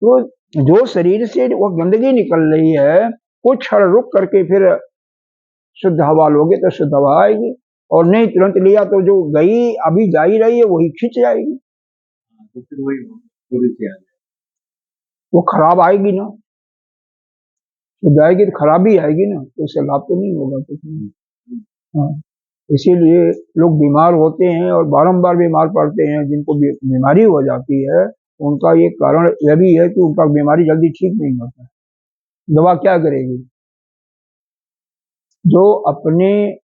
तो जो शरीर से वो गंदगी निकल रही है, कुछ क्षण रुक करके फिर शुद्ध हवा लोगे तो शुद्ध हवा आएगी, और नहीं तुरंत लिया तो जो गई अभी जा ही रही है वही खींच जाएगी, तो फिर वही वो खराब आएगी ना। शुद्ध आएगी तो खराबी आएगी ना, तो उससे लाभ तो नहीं होगा कुछ नहीं। हाँ, इसीलिए लोग बीमार होते हैं और बारंबार बीमार पड़ते हैं। जिनको बीमारी हो जाती है उनका ये कारण यह भी है कि उनका बीमारी जल्दी ठीक नहीं होता। दवा क्या करेगी? जो अपने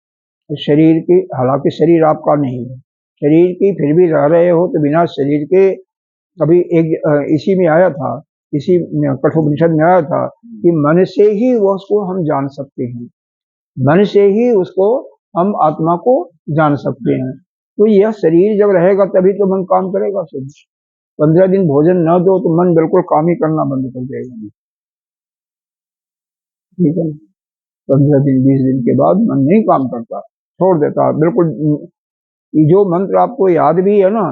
शरीर की, हालांकि शरीर आपका नहीं है, शरीर की फिर भी रह रहे हो तो बिना शरीर के, अभी एक इसी में आया था, इसी कठोपनिषद में आया था कि मन से ही वो उसको हम जान सकते हैं, मन से ही उसको हम आत्मा को जान सकते हैं। तो यह शरीर जब रहेगा तभी तो मन काम करेगा। फिर 15 दिन भोजन न दो तो मन बिल्कुल काम ही करना बंद कर देगा। ठीक है ना? 15 दिन 20 दिन के बाद मन नहीं काम करता, छोड़ देता बिल्कुल। ये जो मंत्र आपको याद भी है ना,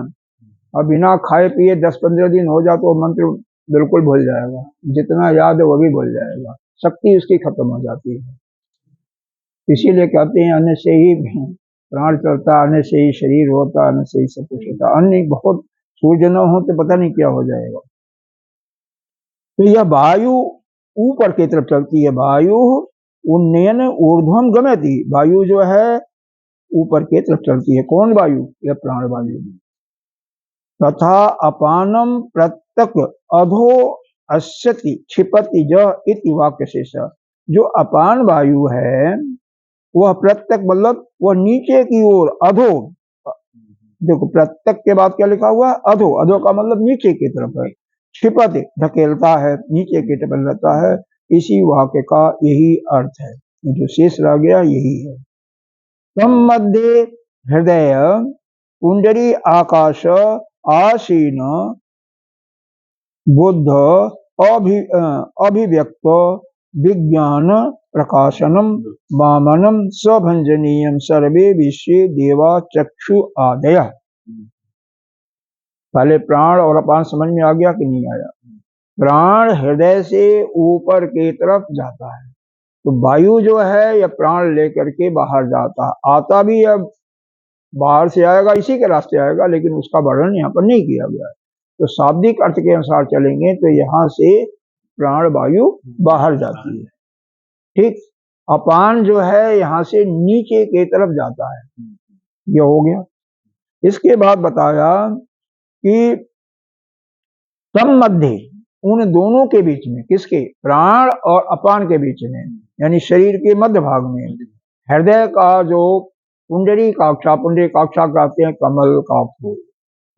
अब बिना खाए पिए 10-15 दिन हो जाए तो मंत्र बिल्कुल भूल जाएगा, जितना याद है वो भी भूल जाएगा, शक्ति उसकी खत्म हो जाती है। इसीलिए कहते हैं अन्न से ही प्राण चलता, अन्न से ही शरीर होता, अन्न से ही सब कुछ होता। अन्न बहुत सूर्य न हो तो पता नहीं क्या हो जाएगा। तो यह वायु ऊपर की तरफ चलती है। वायु उन्नयन ऊर्ध्वम गमयति, वायु जो है ऊपर की तरफ चलती है। कौन वायु? यह प्राण वायु। तथा अपानम प्रत्यक अधो अस्यति क्षिपति ज इति वाक्य शेष। जो अपान वायु है वह प्रत्यक मतलब वह नीचे की ओर, अधो, देखो प्रत्यक के बाद क्या लिखा हुआ? अधो। अधो का मतलब नीचे की तरफ है। क्षिपति ढकेलता है, नीचे की तरफ रहता है। इसी वाक्य का यही अर्थ है, जो शेष रह गया यही है। तम मध्य हृदय पुंडरी आकाश आसीन बुद्ध अभिव्यक्त विज्ञान प्रकाशनम वामनम सभंजनीयम सर्वे विश्व देवा चक्षु आदय। पहले प्राण और अपान समझ में आ गया कि नहीं आया? प्राण हृदय से ऊपर की तरफ जाता है, तो वायु जो है यह प्राण लेकर के बाहर जाता है। आता भी अब बाहर से आएगा, इसी के रास्ते आएगा, लेकिन उसका वर्णन यहाँ पर नहीं किया गया है। तो शाब्दिक अर्थ के अनुसार चलेंगे तो यहाँ से प्राण वायु बाहर जाती है। ठीक, अपान जो है यहाँ से नीचे की तरफ जाता है। यह हो गया। इसके बाद बताया कि तम मध्य, उन दोनों के बीच में, किसके? प्राण और अपान के बीच में, यानी शरीर के मध्य भाग में हृदय का जो पुंडरी काक्षा, पुंडरी काक्षा कहते हैं कमल का फूल।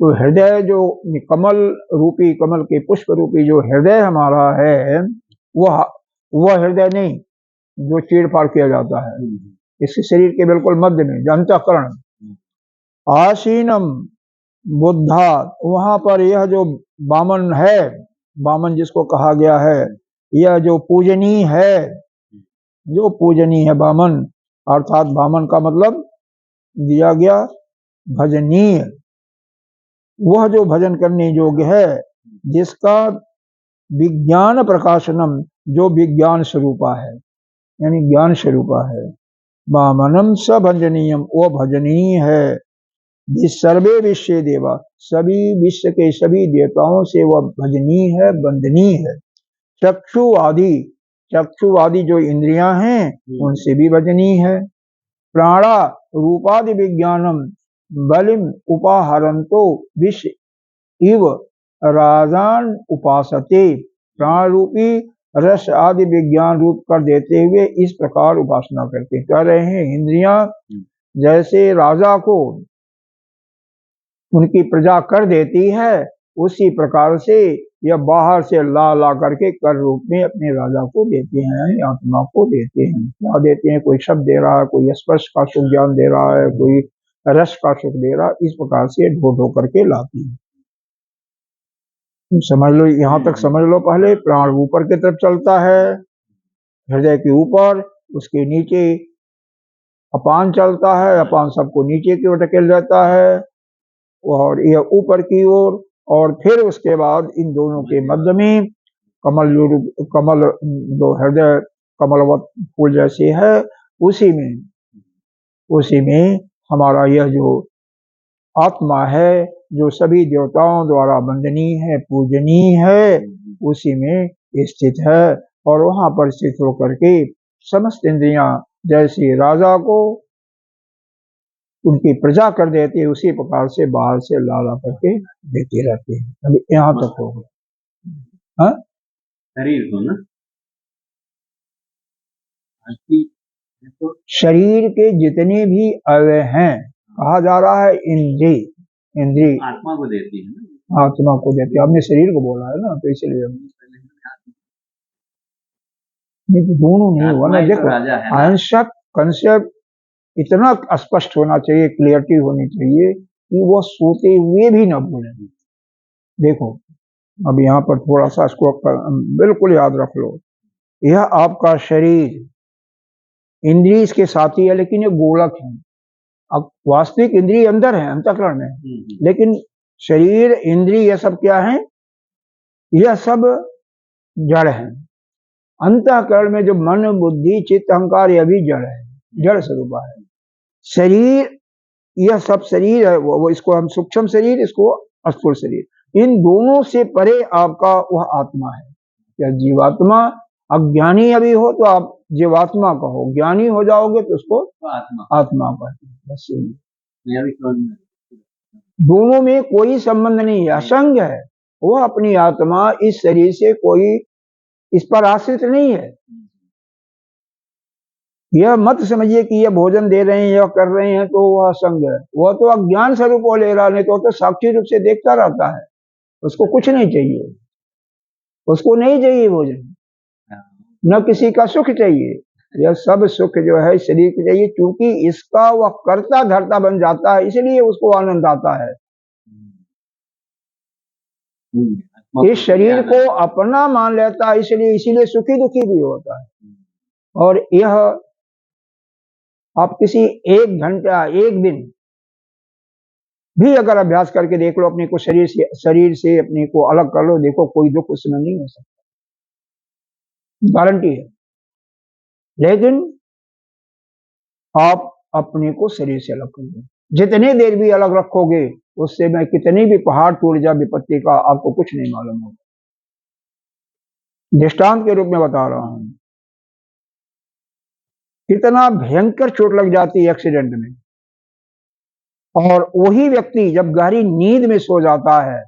तो हृदय जो कमल रूपी, कमल के पुष्प रूपी जो हृदय हमारा है, वह हृदय नहीं जो चीड़ फाड़ किया जाता है। इसके शरीर के बिल्कुल मध्य में अंतःकरण आसीनम बुद्धा, वहां पर यह जो वामन है, वामन जिसको कहा गया है, यह जो पूजनीय है, जो पूजनीय है वामन, अर्थात वामन का मतलब दिया गया भजनीय, वह जो भजन करने योग्य है, जिसका विज्ञान प्रकाशनम, जो विज्ञान स्वरूपा है, यानी ज्ञान स्वरूपा है। वामनम स भजनीयम, वो भजनीय है। सर्वे विश्व देवा, सभी विश्व के सभी देवताओं से वह भजनीय है, वंदनीय है। चक्षु आदि, चक्षु आदि जो इंद्रियां हैं उनसे भी भजनीय है। प्राणा रूपादि विज्ञानम बलिम उपाहरंतो विश्व इव राजान उपासते, प्राण रूपी रस आदि विज्ञान रूप कर देते हुए इस प्रकार उपासना करते। कह रहे हैं इंद्रियां जैसे राजा को उनकी प्रजा कर देती है, उसी प्रकार से यह बाहर से ला करके कर रूप में अपने राजा को देते हैं, आत्मा को देते हैं। क्या देते हैं? कोई शब्द दे रहा है, कोई स्पर्श का सुख ज्ञान दे रहा है, कोई रस का सुख दे रहा है। इस प्रकार से ढो करके लाती है। समझ लो, यहाँ तक समझ लो। पहले प्राण ऊपर की तरफ चलता है, हृदय के ऊपर, उसके नीचे अपान चलता है, अपान सबको नीचे की ओर ढकेल जाता है, और यह ऊपर की ओर। और फिर उसके बाद इन दोनों के मध्य में कमल, जो कमल, जो हृदय कमलवत फूल जैसे है, उसी में हमारा यह जो आत्मा है, जो सभी देवताओं द्वारा वंदनीय है, पूजनीय है, उसी में स्थित है। और वहां पर स्थित होकर के समस्त इंद्रियां जैसे राजा को उनकी प्रजा कर देती है, उसी प्रकार से बाहर से लाला करके देते रहते हैं। अभी यहाँ तक हो गया। हाँ, शरीर को ना अस्थि तो शरीर के जितने भी अवयव हैं, कहा जा रहा है इंद्री, इंद्री आत्मा को देती है ना। आत्मा को देती है। आपने शरीर को बोला है ना, तो इसलिए नहीं तो दोनों नहीं हुआ आत्मा ना। ही तो देखो, राजा है ना। आंसक कंसेप्ट इतना स्पष्ट होना चाहिए, क्लियरिटी होनी चाहिए कि वो सोते हुए भी ना भूलें। देखो, अब यहाँ पर थोड़ा सा इसको बिल्कुल याद रख लो। यह आपका शरीर इंद्रिय इसके साथी है, लेकिन ये गोलक है। अब वास्तविक इंद्रिय अंदर है, अंतःकरण में, लेकिन शरीर इंद्रिय ये सब क्या है? यह सब जड़ है। अंतःकरण में जो मन बुद्धि चित्त अहंकार, यह भी जड़ है, जड़ स्वरूप है। शरीर, यह सब शरीर है, वो इसको हम सूक्ष्म शरीर, इसको स्थूल शरीर, इन दोनों से परे आपका वह आत्मा है। या जीवात्मा, अज्ञानी अभी हो तो आप जीवात्मा कहो, ज्ञानी हो जाओगे तो उसको तो आत्मा आत्मा कहते हैं। बस यही। मैं अभी समझ में दोनों में कोई संबंध नहीं है, असंग है। वह अपनी आत्मा इस शरीर से कोई इस पर आश्रित नहीं है। यह मत समझिए कि यह भोजन दे रहे हैं या कर रहे हैं तो वह असंग है। वह तो अज्ञान स्वरूप वो ले रहा, नहीं तो साक्षी रूप से देखता रहता है। उसको कुछ नहीं चाहिए, उसको नहीं चाहिए भोजन, न किसी का सुख चाहिए। यह सब सुख जो है शरीर को चाहिए, क्योंकि इसका वह कर्ता धर्ता बन जाता है, इसलिए उसको आनंद आता है। इस शरीर को अपना मान लेता है, इसलिए इसीलिए सुखी दुखी भी होता है। और यह आप किसी 1 घंटा 1 दिन भी अगर अभ्यास करके देख लो, अपने को शरीर से अपने को अलग कर लो, देखो कोई दुख उसमें नहीं हो सकता, गारंटी है। लेकिन आप अपने को शरीर से अलग कर दो, जितनी देर भी अलग रखोगे, उससे मैं कितनी भी पहाड़ टूट जा विपत्ति का, आपको कुछ नहीं मालूम होगा। दृष्टांत के रूप में बता रहा हूं, कितना भयंकर चोट लग जाती है एक्सीडेंट में, और वही व्यक्ति जब गहरी नींद में सो जाता है,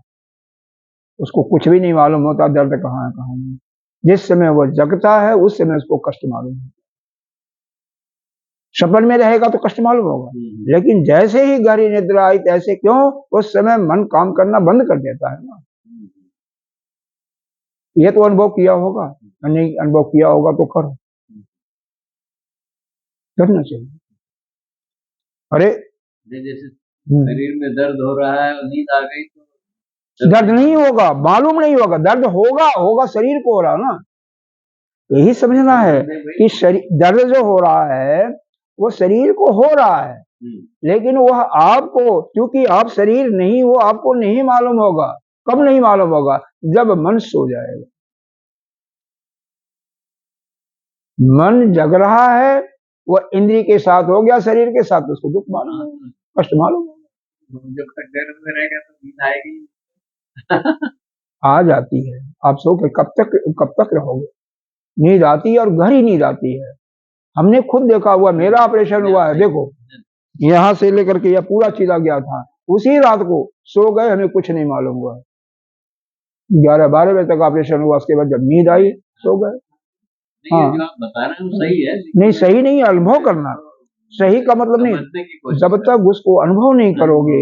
उसको कुछ भी नहीं मालूम होता दर्द कहाँ है कहाँ नहीं। जिस समय वह जगता है उस समय उसको कष्ट मालूम होता है। सपन में रहेगा तो कष्ट मालूम होगा, लेकिन जैसे ही गहरी निद्रा आई तैसे, क्यों? उस समय मन काम करना बंद कर देता है ना। ये तो अनुभव किया होगा, नहीं अनुभव किया होगा तो करो, करना चाहिए। अरे जैसे शरीर में दर्द हो रहा है और नींद आ गई तो दर्द नहीं होगा, मालूम नहीं होगा, दर्द होगा, होगा शरीर को हो रहा ना। यही समझना है कि शरीर दर्द जो हो रहा है वो शरीर को हो रहा है, लेकिन वह आपको, क्योंकि आप शरीर नहीं हो, आपको नहीं मालूम होगा। कब नहीं मालूम होगा? जब मन सो जाएगा। मन जग रहा है, वह इंद्रिय के साथ हो गया, शरीर के साथ, उसको दुख मालूम होगा, कष्ट मालूम होगा। जब तक दर्द में रहेगा तो नींद आएगी आ जाती है। आप सो के कब तक रहोगे? नींद आती है, और गहरी नींद आती है। हमने खुद देखा हुआ, मेरा ऑपरेशन हुआ है, देखो यहाँ से लेकर के यह पूरा चीरा गया था, उसी रात को सो गए, हमें कुछ नहीं मालूम हुआ। 11-12 बजे तक ऑपरेशन हुआ, उसके बाद जब नींद आई सो गए। हाँ, जो आप बता रहे हैं सही है, नहीं सही नहीं, अनुभव करना। सही का मतलब नहीं, जब तक उसको अनुभव नहीं करोगे,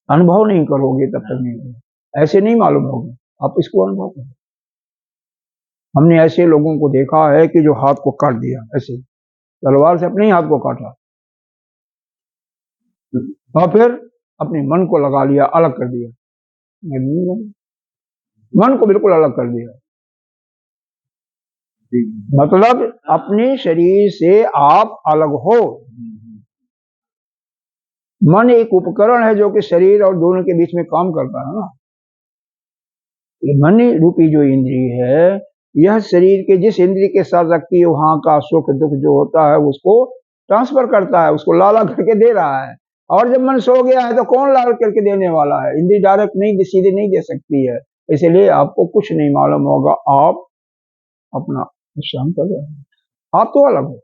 अनुभव नहीं करोगे तब तक नहीं होगा। ऐसे नहीं मालूम होगा, आप इसको अनुभव करो। हमने ऐसे लोगों को देखा है कि जो हाथ को काट दिया, ऐसे तलवार से अपने ही हाथ को काटा, और फिर अपने मन को लगा लिया, अलग कर दिया, मन को बिल्कुल अलग कर दिया। मतलब अपने शरीर से आप अलग हो। मन एक उपकरण है जो कि शरीर और दोनों के बीच में काम करता है ना। ये मन रूपी जो इंद्रिय है, यह शरीर के जिस इंद्रिय के साथ रखती है, वहां का सुख दुख जो होता है उसको ट्रांसफर करता है, उसको लाला करके दे रहा है। और जब मन सो गया है तो कौन लाल करके देने वाला है? इंद्रिय डायरेक्ट नहीं, सीधे नहीं दे सकती है। इसलिए आपको कुछ नहीं मालूम होगा, आप अपना विश्राम कर रहे हैं। आप तो अलग हो,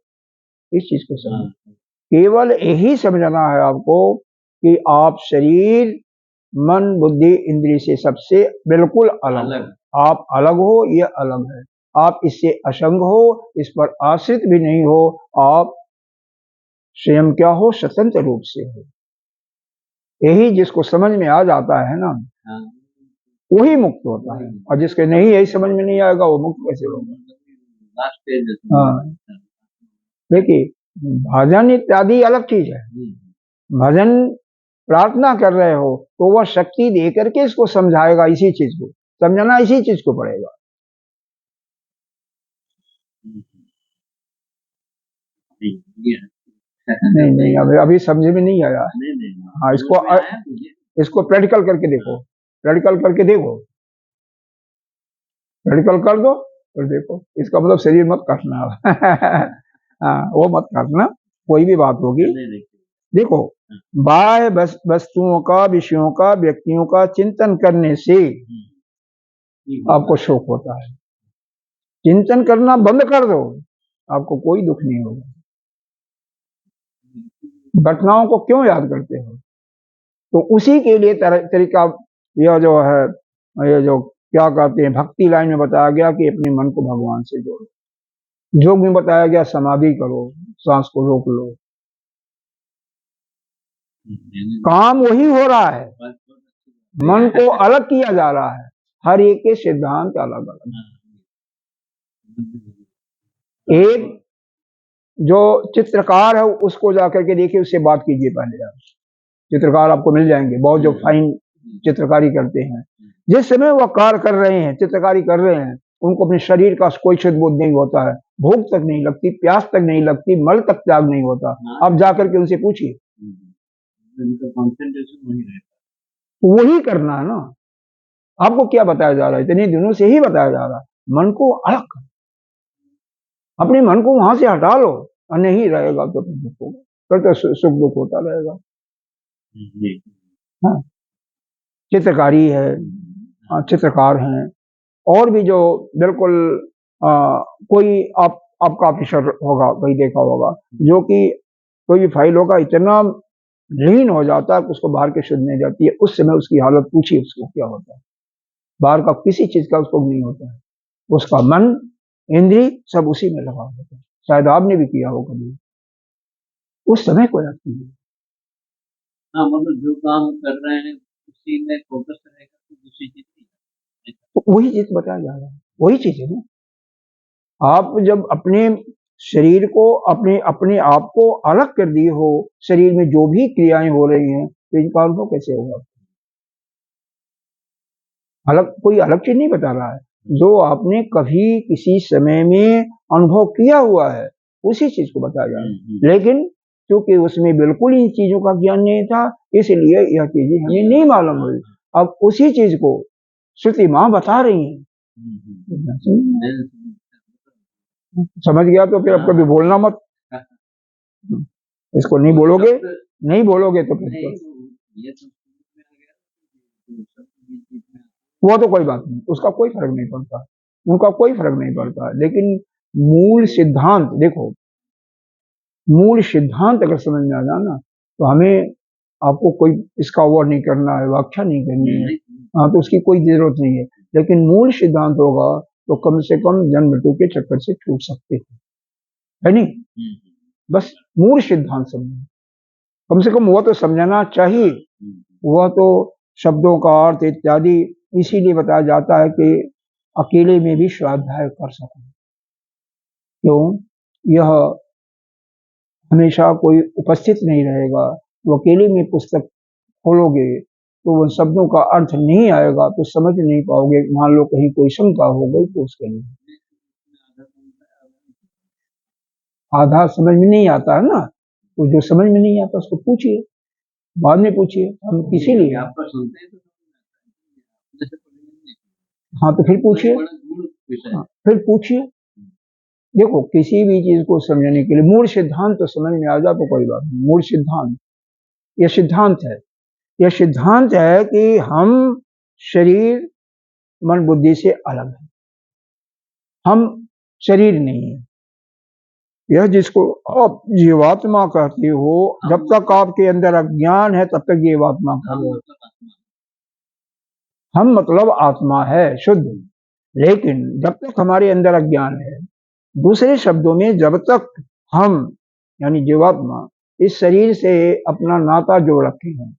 इस चीज को समझो केवल यही समझना है आपको कि आप शरीर मन बुद्धि इंद्रिय से सबसे बिल्कुल अलग हो। आप अलग हो, ये अलग है। आप इससे असंग हो, इस पर आश्रित भी नहीं हो। आप स्वयं क्या हो, स्वतंत्र रूप से हो। यही जिसको समझ में आ जाता है ना, वही मुक्त होता है। और जिसके नहीं यही समझ में नहीं आएगा, वो मुक्त कैसे होगा? हाँ, देखिए, भजन इत्यादि अलग चीज है। भजन प्रार्थना कर रहे हो तो वह शक्ति दे करके इसको समझाएगा, इसी चीज को समझना, इसी चीज को पड़ेगा। नहीं नहीं, अभी समझ में नहीं आया। हाँ, इसको प्रैक्टिकल करके देखो, प्रैक्टिकल करके देखो, प्रैक्टिकल कर दो फिर देखो। इसका मतलब शरीर मत काटना। हाँ, वो मत काटना, कोई भी बात होगी। देखो, बाह्य वस्तुओं का, विषयों का, व्यक्तियों का चिंतन करने से आपको शोक होता है। चिंतन करना बंद कर दो, आपको कोई दुख नहीं होगा। घटनाओं को क्यों याद करते हो? तो उसी के लिए तरीका यह जो है, ये जो क्या कहते हैं, भक्ति लाइन में बताया गया कि अपने मन को भगवान से जोड़ो। योग में बताया गया समाधि करो, सांस को रोक लो। काम वही हो रहा है, मन को अलग किया जा रहा है। हर एक के सिद्धांत अलग अलग। एक जो चित्रकार है उसको जाकर के देखिए, उससे बात कीजिए पहले। आप चित्रकार आपको मिल जाएंगे, बहुत जो फाइन चित्रकारी करते हैं। जिस समय वह कार्य कर रहे हैं, चित्रकारी कर रहे हैं, उनको अपने शरीर का कोई शुद्ध बोध नहीं होता है। भूख तक नहीं लगती, प्यास तक नहीं लगती, मल तक त्याग नहीं होता। अब जाकर के उनसे पूछिए, वही करना है ना। आपको क्या बताया जा रहा है? इतने दिनों से ही बताया जा रहा है, मन को अलग कर, अपने मन को वहां से हटा लो। और नहीं रहेगा तो फिर दुख होगा, फिर तो सुख दुख होता रहेगा। हाँ, चित्रकारी है, चित्रकार हैं, और भी जो बिल्कुल कोई आपका ऑफिसर होगा, कोई देखा होगा, जो कि कोई भी फाइल होगा, इतना लीन हो जाता है कि उसको बाहर की शुद्ध नहीं जाती है। उस समय उसकी हालत पूछिए, उसको क्या होता है। बाहर का किसी चीज का उसको नहीं होता है। उसका मन इंद्री सब उसी में लगा होता है। शायद आपने भी किया हो कभी। उस समय को याद कीजिए। हाँ, मतलब जो काम कर रहे हैं उसी में फोकस रहेगा तो दूसरी चीज नहीं। तो वही चीज बताया जा रहा है, वही चीज है ना। आप जब अपने शरीर को, अपने अपने आप को अलग कर दिए हो, शरीर में जो भी क्रियाएं हो रही हैं, तो इनका अनुभव कैसे होगा? अलग कोई अलग चीज नहीं बता रहा है, जो आपने कभी किसी समय में अनुभव किया हुआ है, उसी चीज को बताया जा रहा है। लेकिन क्योंकि उसमें बिल्कुल इन चीजों का ज्ञान नहीं था, इसलिए यह चीजें हमें नहीं मालूम हुई। अब उसी चीज को श्रुति माँ बता रही है। समझ गया तो फिर अब कभी बोलना मत। इसको नहीं बोलोगे, नहीं बोलोगे तो फिर वो तो कोई बात नहीं, उसका कोई फर्क नहीं पड़ता, उनका कोई फर्क नहीं पड़ता। लेकिन मूल सिद्धांत देखो, मूल सिद्धांत अगर समझ में आ जाए ना, तो हमें आपको कोई इसका वो नहीं करना है, व्याख्या नहीं करनी है। हाँ, तो उसकी कोई जरूरत नहीं है। लेकिन मूल सिद्धांत होगा तो कम से कम जन्म मृत्यु के चक्कर से छूट सकते हैं, है नहीं? बस मूल सिद्धांत समझो, कम से कम वो तो समझना चाहिए। वह तो शब्दों का अर्थ इत्यादि इसीलिए बताया जाता है कि अकेले में भी स्वाध्याय कर सको। क्यों? यह हमेशा कोई उपस्थित नहीं रहेगा। तो अकेले में पुस्तक खोलोगे तो उन शब्दों का अर्थ नहीं आएगा, तो समझ नहीं पाओगे। मान लो कहीं कोई शंका हो गई तो उसके लिए आधा समझ में नहीं आता है ना, तो जो समझ में नहीं आता उसको पूछिए, बाद में पूछिए। हम किसी लिए आपका सुनते हैं तो हाँ, तो फिर पूछिए, फिर पूछिए। देखो, किसी भी चीज को समझने के लिए मूल सिद्धांत तो समझ में आ जाए तो कोई बात नहीं। मूल सिद्धांत, यह सिद्धांत है, यह सिद्धांत है कि हम शरीर मन बुद्धि से अलग हैं, हम शरीर नहीं है। यह जिसको आप जीवात्मा कहते हो, जब तक आपके अंदर अज्ञान है तब तक जीवात्मा हम कहो। मतलब आत्मा हम मतलब आत्मा है शुद्ध, लेकिन जब तक हमारे अंदर अज्ञान है, दूसरे शब्दों में जब तक हम यानी जीवात्मा इस शरीर से अपना नाता जोड़ रखे हैं,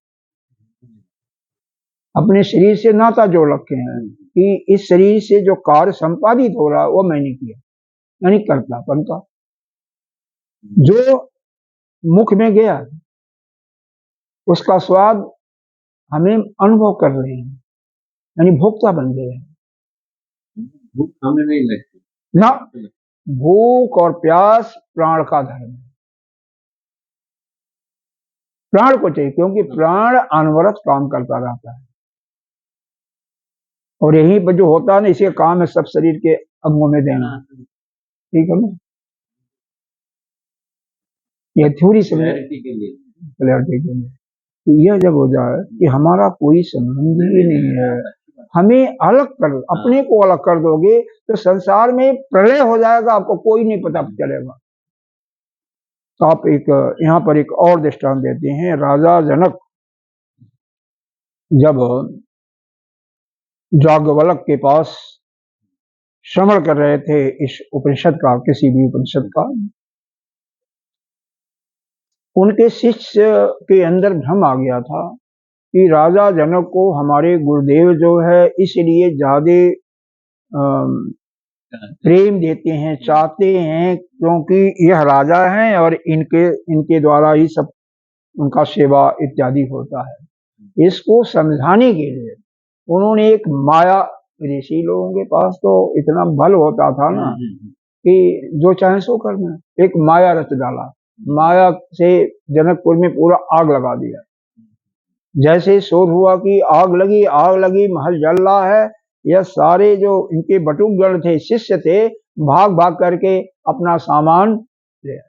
अपने शरीर से नाता जोड़ रखे हैं कि इस शरीर से जो कार्य संपादित हो रहा है वो मैंने किया, यानी कर्तापन का जो मुख में गया उसका स्वाद हमें अनुभव कर रहे हैं, यानी भोक्ता बन गए हैं। भूख हमें नहीं लगती ना, भूख और प्यास प्राण का धर्म है, प्राण को चाहिए, क्योंकि प्राण अनवरत काम करता रहता है और यही पर जो होता है ना, इसके काम है सब शरीर के अंगों में देना। ठीक है ना, यह थ्योरी समझ क्लैरिटी के लिए क्लैरिटी के लिए। तो यह जब हो जाए कि हमारा कोई संबंध ही नहीं है, हमें अलग कर, अपने को अलग कर दोगे तो संसार में प्रलय हो जाएगा, आपको कोई नहीं पता चलेगा। तो आप एक यहाँ पर एक और दृष्टांत देते हैं। राजा जनक जब याज्ञवल्क्य के पास श्रवण कर रहे थे इस उपनिषद का, किसी भी उपनिषद का, उनके शिष्य के अंदर भ्रम आ गया था कि राजा जनक को हमारे गुरुदेव जो है इसलिए ज्यादा प्रेम देते हैं, चाहते हैं, क्योंकि यह राजा हैं और इनके द्वारा ही सब उनका सेवा इत्यादि होता है। इसको समझाने के लिए उन्होंने एक माया, ऋषि लोगों के पास तो इतना बल होता था ना कि जो चाहे सो करना, एक माया रच डाला, माया से जनकपुर में पूरा आग लगा दिया। जैसे शोर हुआ कि आग लगी, महल जल रहा है, यह सारे जो इनके बटुकगण थे, शिष्य थे, भाग भाग करके अपना सामान ले आए।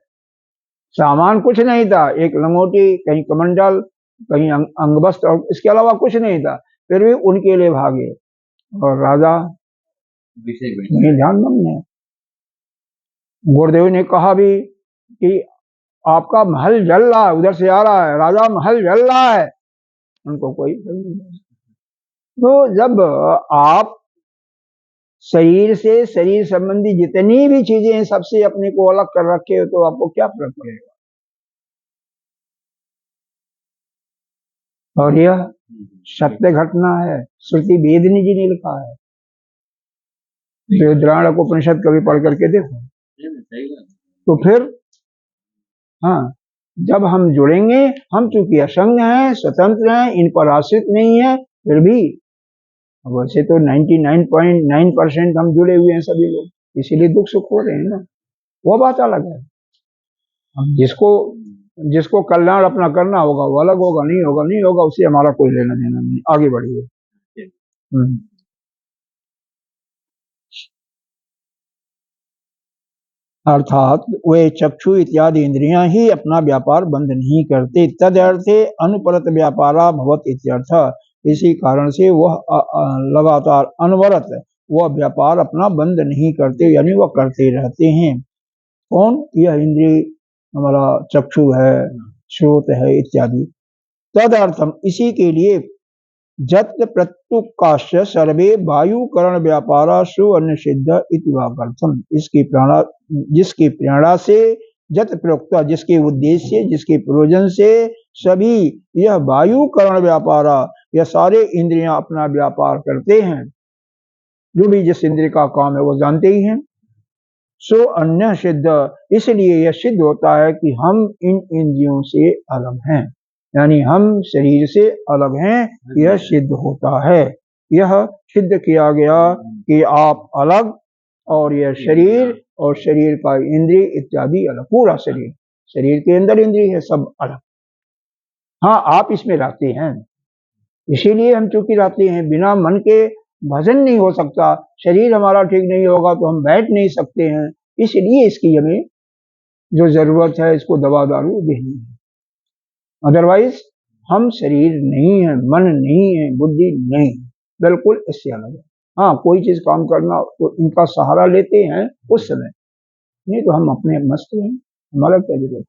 सामान कुछ नहीं था, एक लंगोटी, कहीं कमंडल, कहीं अंगवस्त्र, और इसके अलावा कुछ नहीं था, फिर भी उनके लिए भागे। और राजा नहीं ध्यान है। गुरुदेव ने कहा भी कि आपका महल जल रहा है, उधर से आ रहा है राजा, महल जल रहा है, उनको कोई नहीं। तो जब आप शरीर से, शरीर संबंधी जितनी भी चीजें हैं, सबसे अपने को अलग कर रखे हो, तो आपको क्या फर्क पड़ेगा। और यह सत्य घटना है, श्रुति वेदनी जी ने लिखा है। बृहदारण्यक उपनिषद कभी पढ़ करके देखो। तो फिर हाँ, जब हम जुड़ेंगे, हम चूंकि असंग हैं, स्वतंत्र हैं, इन पर आश्रित नहीं है, फिर भी वैसे तो 99.9% हम जुड़े हुए हैं सभी लोग, इसीलिए दुख सुख हो रहे हैं ना, वो बात अलग है। अब जिसको कल्याण अपना करना होगा वो अलग होगा, नहीं होगा, उससे हमारा कोई लेना देना नहीं। आगे बढ़िए। अर्थात वे चक्षु इत्यादि इंद्रियां ही अपना व्यापार बंद नहीं करते, तदर्थे अनुपरत व्यापारा भवत इत्यर्थ। इसी कारण से वह लगातार अनवरत वह व्यापार अपना बंद नहीं करते, यानी वह करते रहते हैं। कौन? यह इंद्रिय हमारा चक्षु है, श्रोत है इत्यादि। तदर्थम, इसी के लिए, जत प्रत्युकाश सर्वे वायुकरण व्यापारा सुवर्ण सिद्ध इतिवाकर्थम, जिसकी प्रेरणा से, जत प्रयुक्त, जिसके उद्देश्य, जिसके प्रयोजन से सभी यह वायुकरण व्यापारा, यह सारे इंद्रियां अपना व्यापार करते हैं। जो भी जिस इंद्रिय का काम है वो जानते ही हैं। सो अन्य सिद्ध, इसलिए यह सिद्ध होता है कि हम इन इंद्रियों से अलग हैं, यानी हम शरीर से अलग हैं, यह सिद्ध होता है। यह सिद्ध किया गया कि आप अलग, और यह शरीर और शरीर का इंद्रिय इत्यादि अलग, पूरा शरीर के अंदर इंद्रिय है, सब अलग। हाँ, आप इसमें रहते हैं, इसीलिए हम चूंकि रहते हैं, बिना मन के भजन नहीं हो सकता, शरीर हमारा ठीक नहीं होगा तो हम बैठ नहीं सकते हैं, इसलिए इसकी हमें जो जरूरत है, इसको दवा दारू देनी है। अदरवाइज हम शरीर नहीं है, मन नहीं है, बुद्धि नहीं, बिल्कुल इससे अलग है। हाँ, कोई चीज काम करना तो इनका सहारा लेते हैं उस समय, नहीं तो हम अपने मस्त हैं, हमारा क्या जरूरत।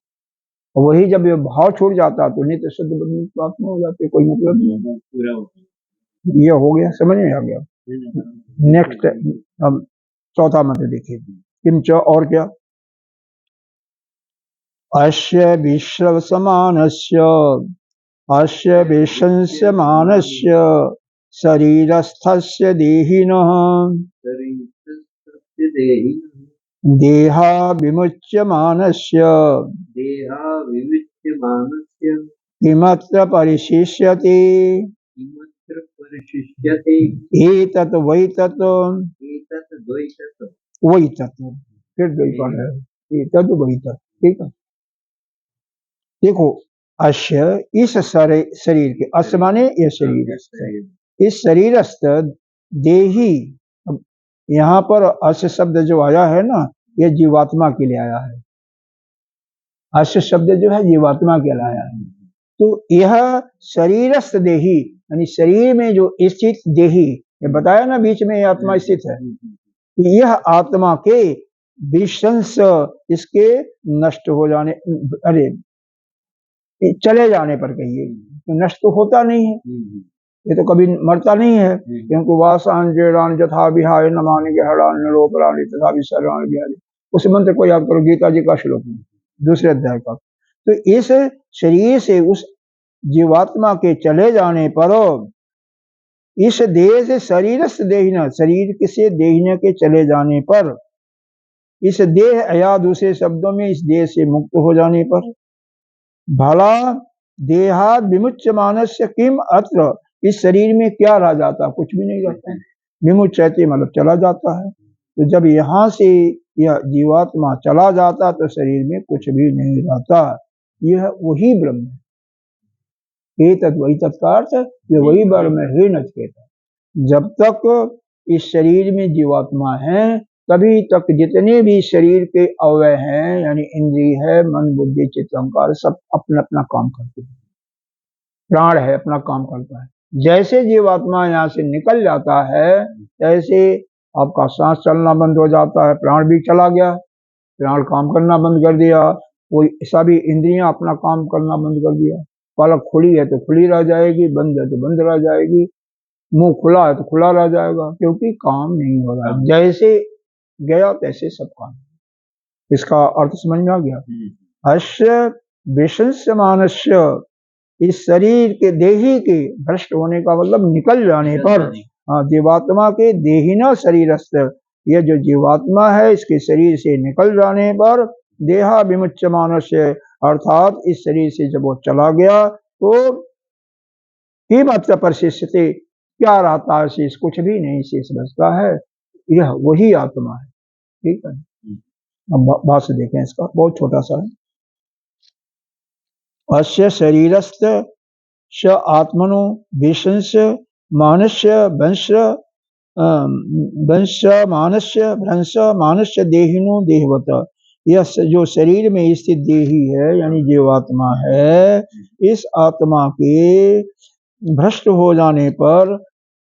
वही जब ये भाव छूट जाता तो नित्य शुद्ध बुद्धि प्राप्त हो जाती, कोई मतलब नहीं। पूरा हो ये हो गया, समझ में आ गया। नेक्स्ट अब चौथा मंत्र देखिए, किंच और क्या, अस्य विश्व समानस्य अस्य विशंस्यमानस्य शरीरस्थस्य देहिनः देहि देहा विमुच्यमानस्य देहा विविच्यमानस्य किमत्र परिशिष्यते किमत्र परिशिष्यते एतत् वैतत् एतत् द्वैतत् वैतत्, फिर द्वैपाठ है, एतत् वैतत्, ठीक है। देखो, अश्य इस शरीर के, अश्य माने ये शरीर, इस शरीरस्थ देही, अब यहाँ पर अश्य शब्द जो आया है ना, ये जीवात्मा के लिए आया है। अश्य शब्द जो है जीवात्मा के लिए आया है। तो यह शरीरस्थ देही यानी शरीर में जो स्थित देही, ये बताया ना बीच में आत्मा स्थित है, तो यह आत्मा के विशंस, इसके नष्ट हो जाने, अरे चले जाने पर कहिए, तो नष्ट तो होता नहीं है, ये तो कभी मरता नहीं है, क्योंकि वासान जेरान जथा विहाय नमानि गहरान निरोपराणि तथा विसरान विहारी, उस मंत्र को याद करो, गीता जी का श्लोक है, दूसरे अध्याय का। तो इस शरीर से उस जीवात्मा के चले जाने पर, इस देह से शरीरस्थ देहिना, शरीर से देहिना के चले जाने पर, इस देह या दूसरे शब्दों में इस देह से मुक्त हो जाने पर, भला देहात विमुच्य मानस्य किम अत्र, इस शरीर में क्या रह जाता, कुछ भी नहीं रहता है। विमुच्यते मतलब चला जाता है, तो जब यहाँ से यह जीवात्मा चला जाता तो शरीर में कुछ भी नहीं रहता, यह वही ब्रह्म है। एतत् वैतत् का अर्थ यह वही ब्रह्म है नचिकेता। जब तक इस शरीर में जीवात्मा है तभी तक जितने भी शरीर के अवयव हैं, यानी इंद्रिय है, मन बुद्धि चित्त अहंकार, सब अपना अपना काम करते हैं। प्राण है अपना काम करता है। जैसे जीवात्मा यहाँ से निकल जाता है तैसे आपका सांस चलना बंद हो जाता है, प्राण भी चला गया, प्राण काम करना बंद कर दिया, कोई सभी इंद्रियां अपना काम करना बंद कर दिया। पलक खुली है तो खुली रह जाएगी, बंद है तो बंद रह जाएगी, मुंह खुला है तो खुला रह जाएगा, क्योंकि काम नहीं हो रहा। जैसे गया तैसे सब काम। इसका अर्थ समझ में आ गया। अश्य विशंस्यमानस्य, इस शरीर के देही के भ्रष्ट होने का मतलब निकल जाने पर, जीवात्मा के देहिना शरीरस्थ, यह जो जीवात्मा है इसके शरीर से निकल जाने पर, देहा विमुच्यमानस्य, अर्थात इस शरीर से जब वो चला गया तो किमत्र परिशिष्यते, क्या रहता है शेष, कुछ भी नहीं शेष बचता है, यह वही आत्मा है। ठीक है, अब भाष्य देखें इसका, बहुत छोटा सा है। अस्य शरीरस्थ स आत्मनो विशंस मानस्य वंश वंश मानस्य भ्रंश मानस्य देहिनो देहवत, यह जो शरीर में स्थित देही है यानी जीवात्मा है, इस आत्मा के भ्रष्ट हो जाने पर,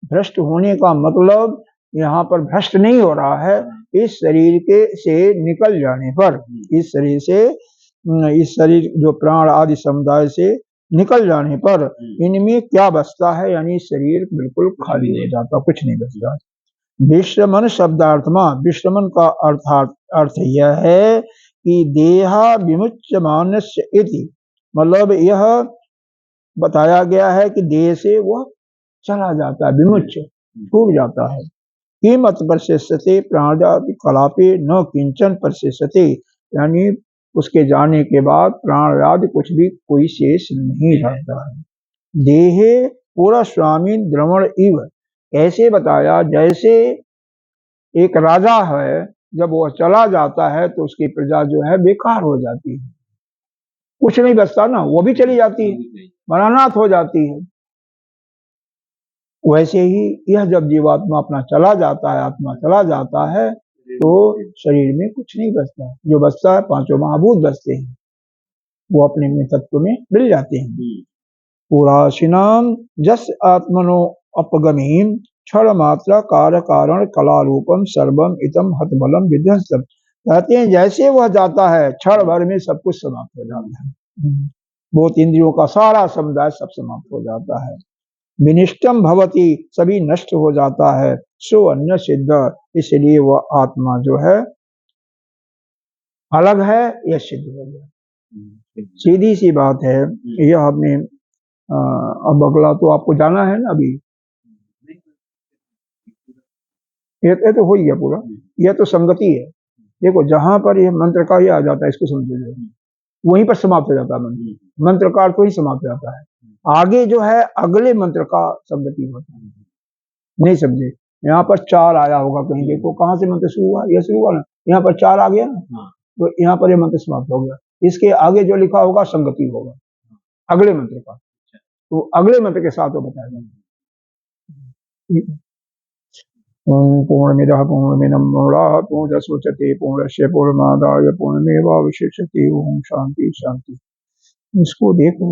भ्रष्ट होने का मतलब यहाँ पर भ्रष्ट नहीं हो रहा है, इस शरीर के से निकल जाने पर, इस शरीर से, इस शरीर जो प्राण आदि समुदाय से निकल जाने पर इनमें क्या बचता है, यानी शरीर बिल्कुल खाली हो जाता, कुछ नहीं बचता। विश्रमण शब्दार्थमा, विश्रमण का अर्थ यह है कि देहा विमुच्यमानस्य इति, मतलब यह बताया गया है कि देह से वह चला जाता है, विमुच्य छूट जाता है। किमत परिशिष्यते प्राणादि कलापे न किंचन परिशिष्यते, यानी उसके जाने के बाद प्राण आदि कुछ भी कोई शेष नहीं रहता है। देहे पूरा स्वामी द्रवण इव, ऐसे बताया जैसे एक राजा है, जब वह चला जाता है तो उसकी प्रजा जो है बेकार हो जाती है, कुछ नहीं बचता ना, वो भी चली जाती है, मरणानाथ हो जाती है। वैसे ही यह जब जीवात्मा अपना चला जाता है, आत्मा चला जाता है, तो शरीर में कुछ नहीं बचता, जो बचता है पांचों महाभूत बचते हैं, वो अपने अपने तत्व में मिल जाते हैं। पुराशिनाम जस आत्मनो अपगमीम क्षण मात्रा कार्य कारण कला रूपम सर्वम इतम हतबलम विध्वंसम, कहते हैं जैसे वह जाता है क्षण भर में सब कुछ समाप्त हो जाता है। बहुत इंद्रियों का सारा समुदाय सब समाप्त हो जाता है। विनिष्टम भवति, सभी नष्ट हो जाता है। सो अन्य सिद्ध, इसलिए वह आत्मा जो है अलग है, यह सिद्ध हो गया। सीधी सी बात है। यह आपने अब अगला तो आपको जाना है ना अभी, ये तो हो ही गया पूरा। यह तो संगति है। देखो जहां पर यह मंत्र का ही आ जाता है, इसको समझो, वहीं पर समाप्त हो जाता है मंत्र। मंत्र का अर्थ ही समाप्त हो जाता है। आगे जो है अगले मंत्र का संगति होता है। नहीं समझे? यहाँ पर 4 आया होगा कहीं, देखो कहाँ से मंत्र शुरू हुआ, यह शुरू हुआ ना, यहाँ पर 4 आ गया ना, तो यहाँ पर यह मंत्र समाप्त हो गया। इसके आगे जो लिखा होगा संगति होगा अगले मंत्र का, तो अगले मंत्र के साथ वो बताया। पूर्णमिदः पूर्णमिदं पूर्णात् पूर्णमुदच्यते पूर्णस्य पूर्णमादाय पूर्णमेवावशिष्यते। ओम शांति शांति। इसको देखो।